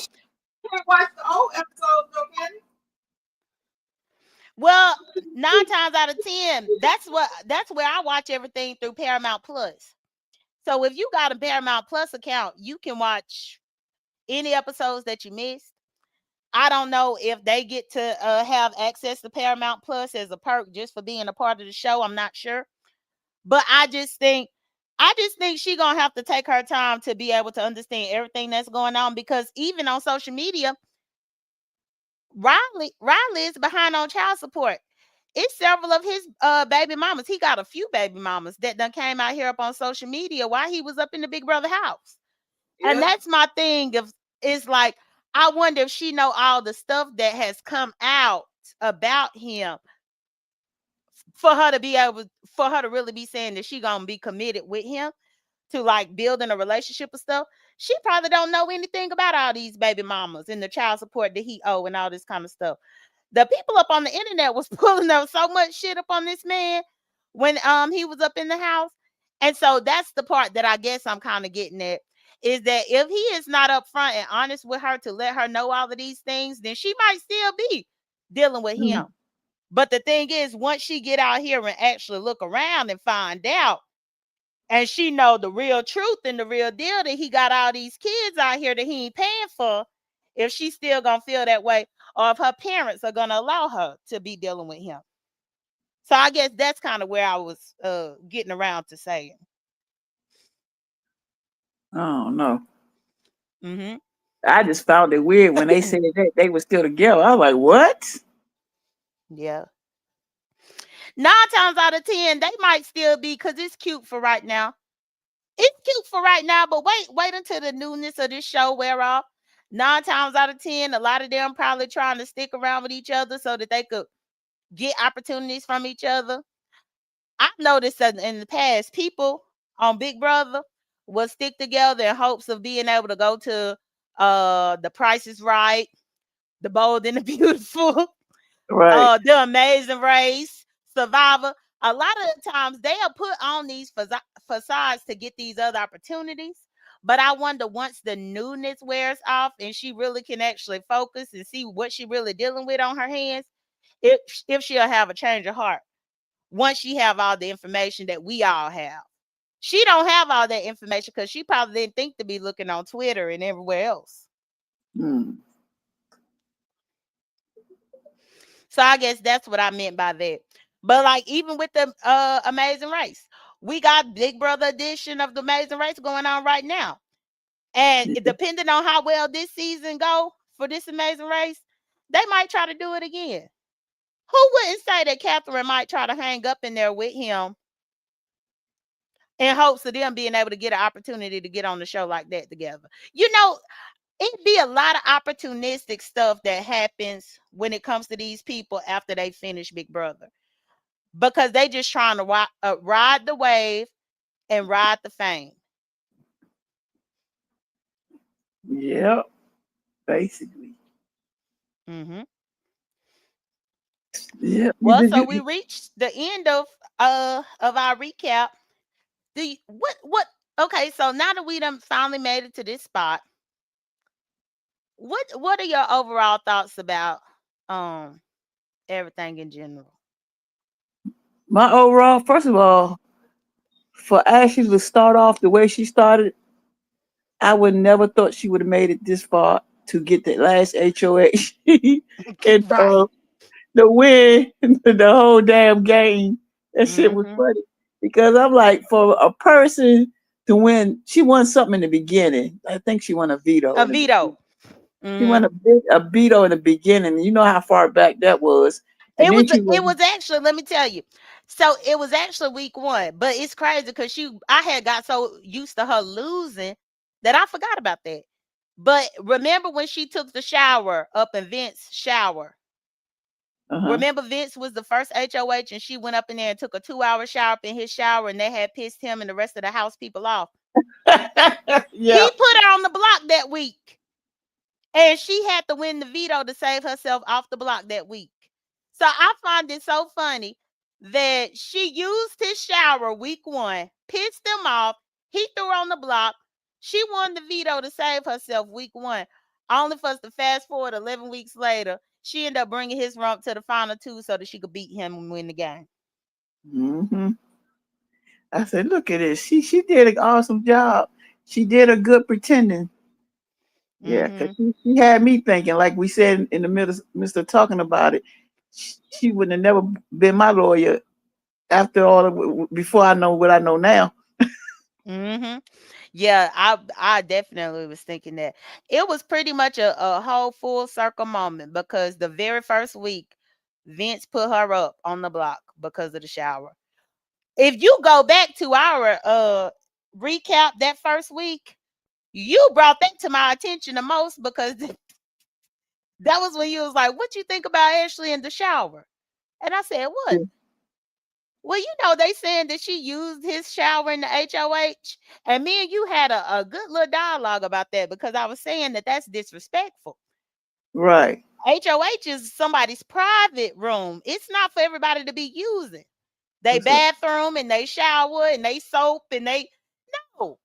Well, 9 times out of 10, that's where I watch everything through Paramount Plus. So if you got a Paramount Plus account, you can watch any episodes that you missed. I don't know if they get to have access to Paramount Plus as a perk just for being a part of the show. I'm not sure. But I just think I just think she gonna have to take her time to be able to understand everything that's going on, because even on social media, Riley is behind on child support. It's several of his baby mamas. He got a few baby mamas that done came out here up on social media while he was up in the Big Brother house. And Yep. that's my thing of, is like, I wonder if she know all the stuff that has come out about him for her to be able, for her to really be saying that she gonna be committed with him to like building a relationship and stuff. She probably don't know anything about all these baby mamas and the child support that he owe and all this kind of stuff. The people up on the internet was pulling up so much shit up on this man when he was up in the house. And so that's the part that I guess I'm kind of getting at, is that if he is not upfront and honest with her to let her know all of these things, then she might still be dealing with him. Mhm. But the thing is, once she get out here and actually look around and find out, and she know the real truth and the real deal, that he got all these kids out here that he ain't paying for, if she's still gonna feel that way, or if her parents are gonna allow her to be dealing with him. So I guess that's kind of where I was getting around to saying. Oh no. Mm-hmm. I just found it weird when they said that they were still together. I was like, what? Yeah. 9 times out of 10, they might still be, because it's cute for right now. It's cute for right now, but wait until the newness of this show wear off. 9 times out of 10, a lot of them probably trying to stick around with each other so that they could get opportunities from each other. I've noticed that in the past, people on Big Brother will stick together in hopes of being able to go to The Price is Right, The Bold and the Beautiful, Right. The Amazing Race, Survivor. A lot of the times they'll put on these facades to get these other opportunities. But I wonder, once the newness wears off and she really can actually focus and see what she really dealing with on her hands, if she'll have a change of heart once she have all the information that we all have. She don't have all that information because she probably didn't think to be looking on Twitter and everywhere else. Mm. So I guess that's what I meant by that. But like, even with the Amazing Race, we got Big Brother edition of the Amazing Race going on right now. And Yeah. depending on how well this season go for this Amazing Race, they might try to do it again. Who wouldn't say that Catherine might try to hang up in there with him in hopes of them being able to get an opportunity to get on the show like that together? You know, it be a lot of opportunistic stuff that happens when it comes to these people after they finish Big Brother, because they just trying to ride the wave and ride the fame. Yep. Basically. Mm-hmm. Yep. You Well, did so you, we reached the end of our recap. Do you, what? Okay, so now that we done finally made it to this spot, what are your overall thoughts about um everything in general? my overall, first of all, for Ashley to start off the way she started, I would never thought she would have made it this far to get the last HOH and Right. the win, the whole damn game. That shit was Mm-hmm. funny because I'm like, for a person to win, she won something in the beginning. I think she won a veto A in the beginning. veto. She Mm-hmm. won a veto in the beginning. You know how far back that was, and It was then she it won. was actually, let me tell you. So it was actually week 1, but it's crazy because I had got so used to her losing that I forgot about that. But remember when she took the shower up in Vince's shower? Uh Remember Vince was the first HOH and she went up in there and took a 2-hour shower up in his shower, and they had pissed him and the rest of the house people off. huh. He Yeah. put her on the block that week. And she had to win the veto to save herself off the block that week. So I find it so funny that she used his shower week 1, pissed him off. He threw her on the block. She won the veto to save herself week 1. Only for us to fast forward 11 weeks later, she ended up bringing his rump to the final 2 so that she could beat him and win the game. Hmm. I said, look at this. She did an awesome job. She did a good pretending. Yeah, because Mm-hmm. she had me thinking, like we said in the middle, Mr. talking about it, she would have never been my lawyer after all of, before I know what I know now. Mhm. Yeah, I definitely was thinking that. It was pretty much a whole full circle moment because the very first week, Vince put her up on the block because of the shower. If you go back to our recap that first week, you brought that to my attention the most because that was when you was like, "What you think about Ashley in the shower?" And I said, "What?" Yeah. Well, they saying that she used his shower in the HOH, and me and you had a good little dialogue about that because I was saying that that's disrespectful. Right. HOH is somebody's private room. It's not for everybody to be using. They What's up? bathroom and they shower and they soap and they no.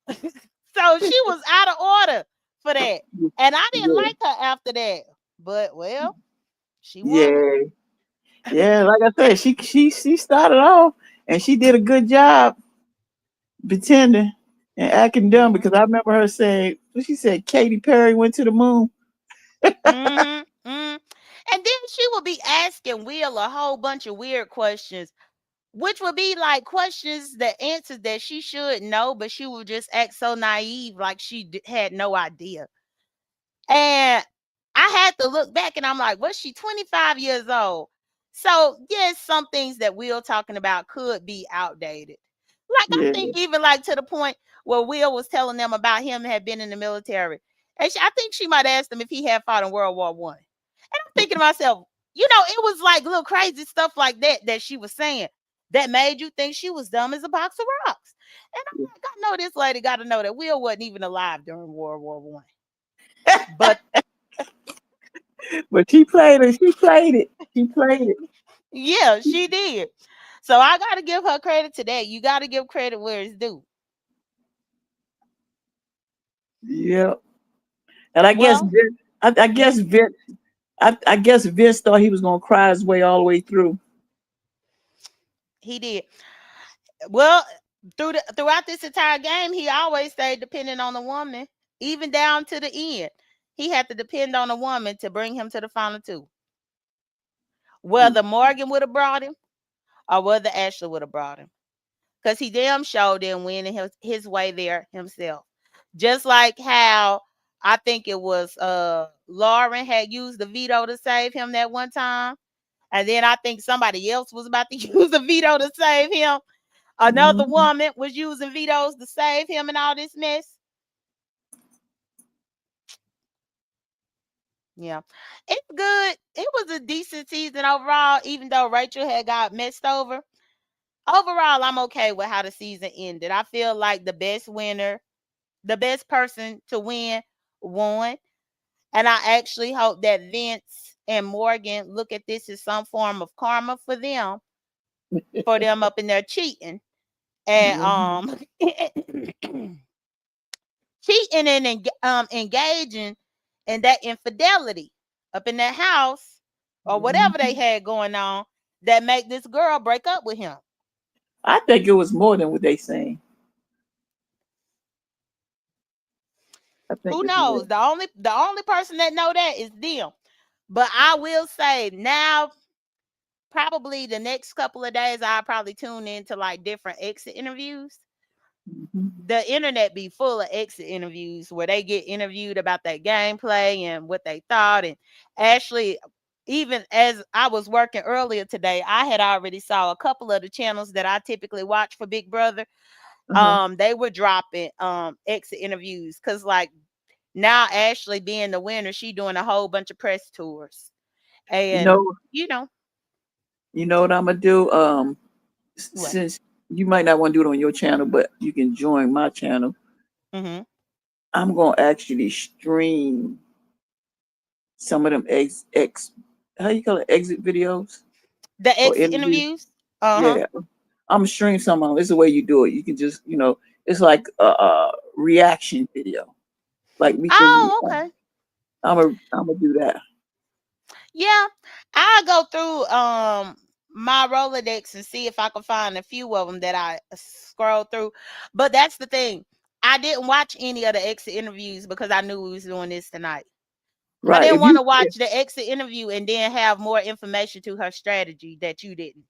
So she was out of order for that. And I didn't Yeah. like her after that. But well, she won. Yeah. Yeah. Like I said, she started off and she did a good job pretending and acting dumb Mhm. because I remember her saying, what she said, Katy Perry went to the moon. Mhm. Mhm. And then she would be asking Will a whole bunch of weird questions, which would be like questions that answers that she should know, but she would just act so naive, like she had no idea. And I had to look back and I'm like, was she 25 years old? So, yes, some things that Will talking about could be outdated. Like, I Yeah. think even like to the point where Will was telling them about him had been in the military. And I think she might ask him if he had fought in World War One. And I'm thinking to myself, it was like little crazy stuff like that that she was saying that made you think she was dumb as a box of rocks. And I'm like, I know this lady got to know that Will wasn't even alive during World War One. But But she played it. She played it. She played it. yeah, she did. So I got to give her credit today. You got to give credit where it's due. Yeah. And I guess Well, Vince, I guess mhm, Vince, I guess Vince thought he was gonna cry his way all the way through. he did. Well, throughout this entire game, he always stayed dependent on the woman, even down to the end. He had to depend on a woman to bring him to the final two. Whether Morgan would have brought him or whether Ashley would have brought him. Because he damn sure didn't win his way there himself. Just like how I think it was Lauren had used the veto to save him that one time. And then I think somebody else was about to use a veto to save him. Another Mhm. woman was using vetoes to save him and all this mess. Yeah. It's good. It was a decent season overall, even though Rachel had got messed over. Overall, I'm okay with how the season ended. I feel like the best person to win won. And I actually hope that Vince and Morgan look at this as some form of karma for them up in there cheating. And Mhm. cheating and engaging in that infidelity up in that house or whatever they Mhm. had going on that make this girl break up with him. I think it was more than what they saying. I think Who it's more. knows? The only person that know that is them. But I will say now, probably the next couple of days, I'll probably tune into like different exit interviews. Mhm. The internet be full of exit interviews where they get interviewed about their gameplay and what they thought. And Ashley, even as I was working earlier today, I had already saw a couple of the channels that I typically watch for Big Brother. Uh-huh. They were dropping exit interviews because like now Ashley being the winner, she doing a whole bunch of press tours. You And know, you know you know what I'm gonna do? what? Since you might not want to do it on your channel, but you can join my channel. Hmm. I'm gonna actually stream some of them how you call it, exit videos The or exit interviews. interviews. Uh-huh. Yeah, I'm gonna stream some of them. It's the way you do it. You can just, it's like a reaction video, like me can Oh, react. okay. I'm gonna do that. Yeah, I'll go through my Rolodex and see if I can find a few of them that I scroll through. But that's the thing. I didn't watch any of the exit interviews because I knew we was doing this tonight. I Right. didn't If want you to watch the exit interview and then have more information to her strategy that you didn't.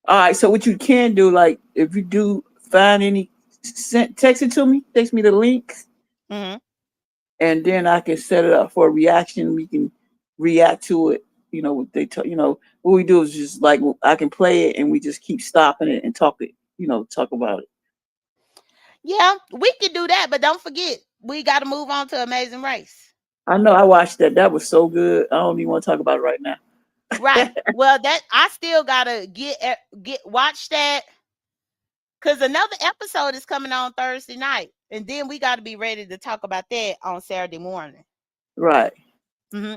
All right, so what you can do, like if you do find any text it to me, text me the link, Hmm. and then I can set it up for a reaction. We can react to it. What they tell. What we do is just like I can play it, and we just keep stopping it and talk it. Talk about it. Yeah, we could do that, but don't forget, we got to move on to Amazing Race. I know I watched that. That was so good. I don't even want to talk about it right now. Right. Well, that I still gotta get watch that because another episode is coming on Thursday night, and then we got to be ready to talk about that on Saturday morning. Right. Hmm.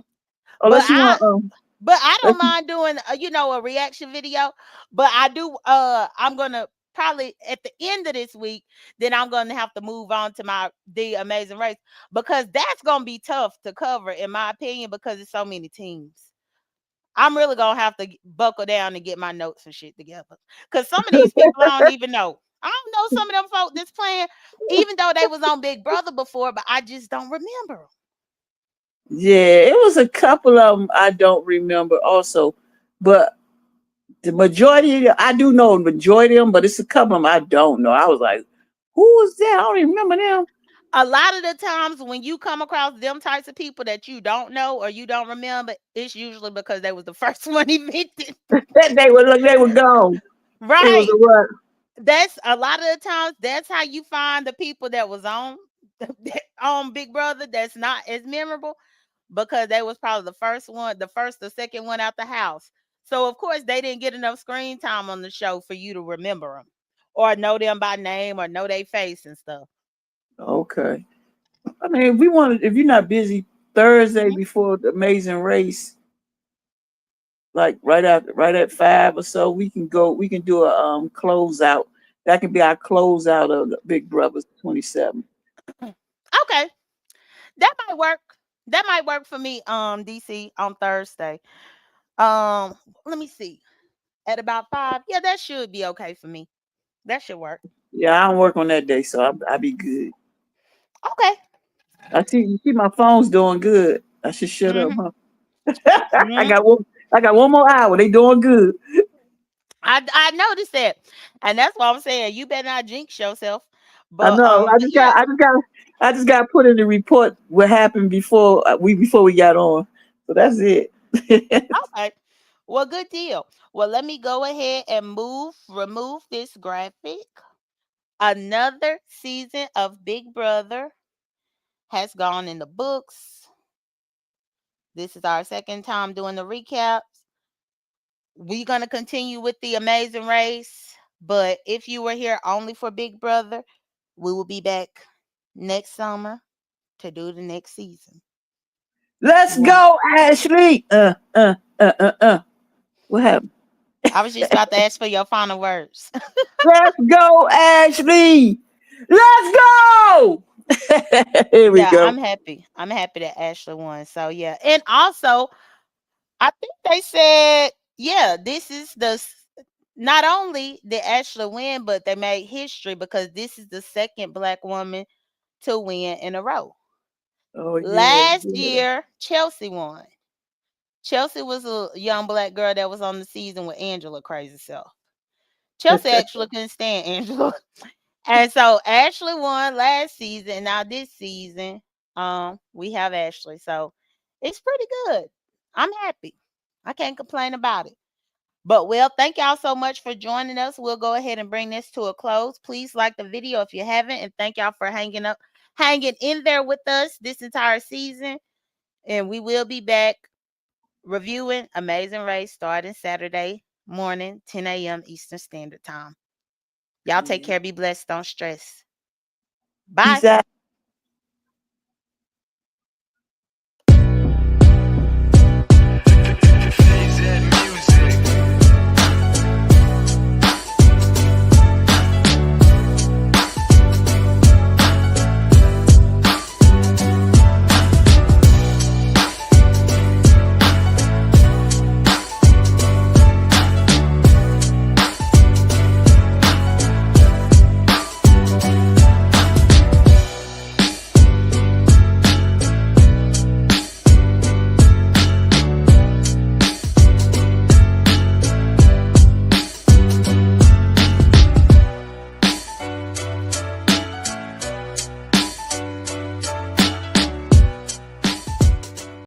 But Unless you I want, but I don't let's, mind doing a reaction video. But I do. I'm gonna probably at the end of this week, then I'm gonna have to move on to my the Amazing Race because that's gonna be tough to cover in my opinion because it's so many teams. I'm really gonna have to buckle down and get my notes and shit together. Cause some of these people I don't even know. I don't know some of them folk that's playing, even though they was on Big Brother before, but I just don't remember. yeah, it was a couple of them I don't remember also, but the majority of them, I do know the majority of them, but it's a couple of them I don't know. I was like, who was that? I don't even remember them. A lot of the times when you come across them types of people that you don't know or you don't remember, it's usually because they was the first one evicted. They were gone. It was Right. a what? That's a lot of the times that's how you find the people that was on on Big Brother that's not as memorable because they was probably the first one, the first or second one out the house. So of course they didn't get enough screen time on the show for you to remember them or know them by name or know their face and stuff. Okay. I mean, if you're not busy Thursday Mhm. before the Amazing Race, like right at 5 or so, we can go. We can do a closeout. That can be our closeout of the Big Brothers 27. Okay, that might work. That might work for me, DC on Thursday. Let me see. At about 5. Yeah, that should be okay for me. That should work. Yeah, I don't work on that day, so I'll be good. Okay. I see. You see, my phone's doing good. I should shut up, Hmm. huh? I Hmm. got one. I got one more hour. They doing good. I noticed that, and that's why I'm saying you better not jinx yourself. I know. But yeah. I just got to put in the report what happened before we got on. So that's it. Okay. Well, good deal. Well, let me go ahead and remove this graphic. Another season of Big Brother has gone in the books. This is our second time doing the recaps. We're going to continue with the Amazing Race. But if you were here only for Big Brother, we will be back next summer to do the next season. Let's Well, go, Ashley. What happened? I was just about to ask for your final words. Let's go, Ashley. Let's go. Here we Yeah, go. I'm happy. I'm happy that Ashley won. So yeah. And also, I think they said, yeah, this is not only did Ashley win, but they made history because this is the second black woman to win in a row. Oh yeah, Last yeah. year, Chelsea won. Chelsea was a young black girl that was on the season with Angela crazy self. Chelsea actually couldn't stand Angela. And so Ashley won last season. And now this season, we have Ashley. So it's pretty good. I'm happy. I can't complain about it. But well, thank y'all so much for joining us. We'll go ahead and bring this to a close. Please like the video if you haven't, and thank y'all for hanging in there with us this entire season. And we will be back reviewing Amazing Race starting Saturday morning, 10 a.m. Eastern Standard Time. Y'all take Yeah. care. Be blessed. Don't stress. Peace Bye. out.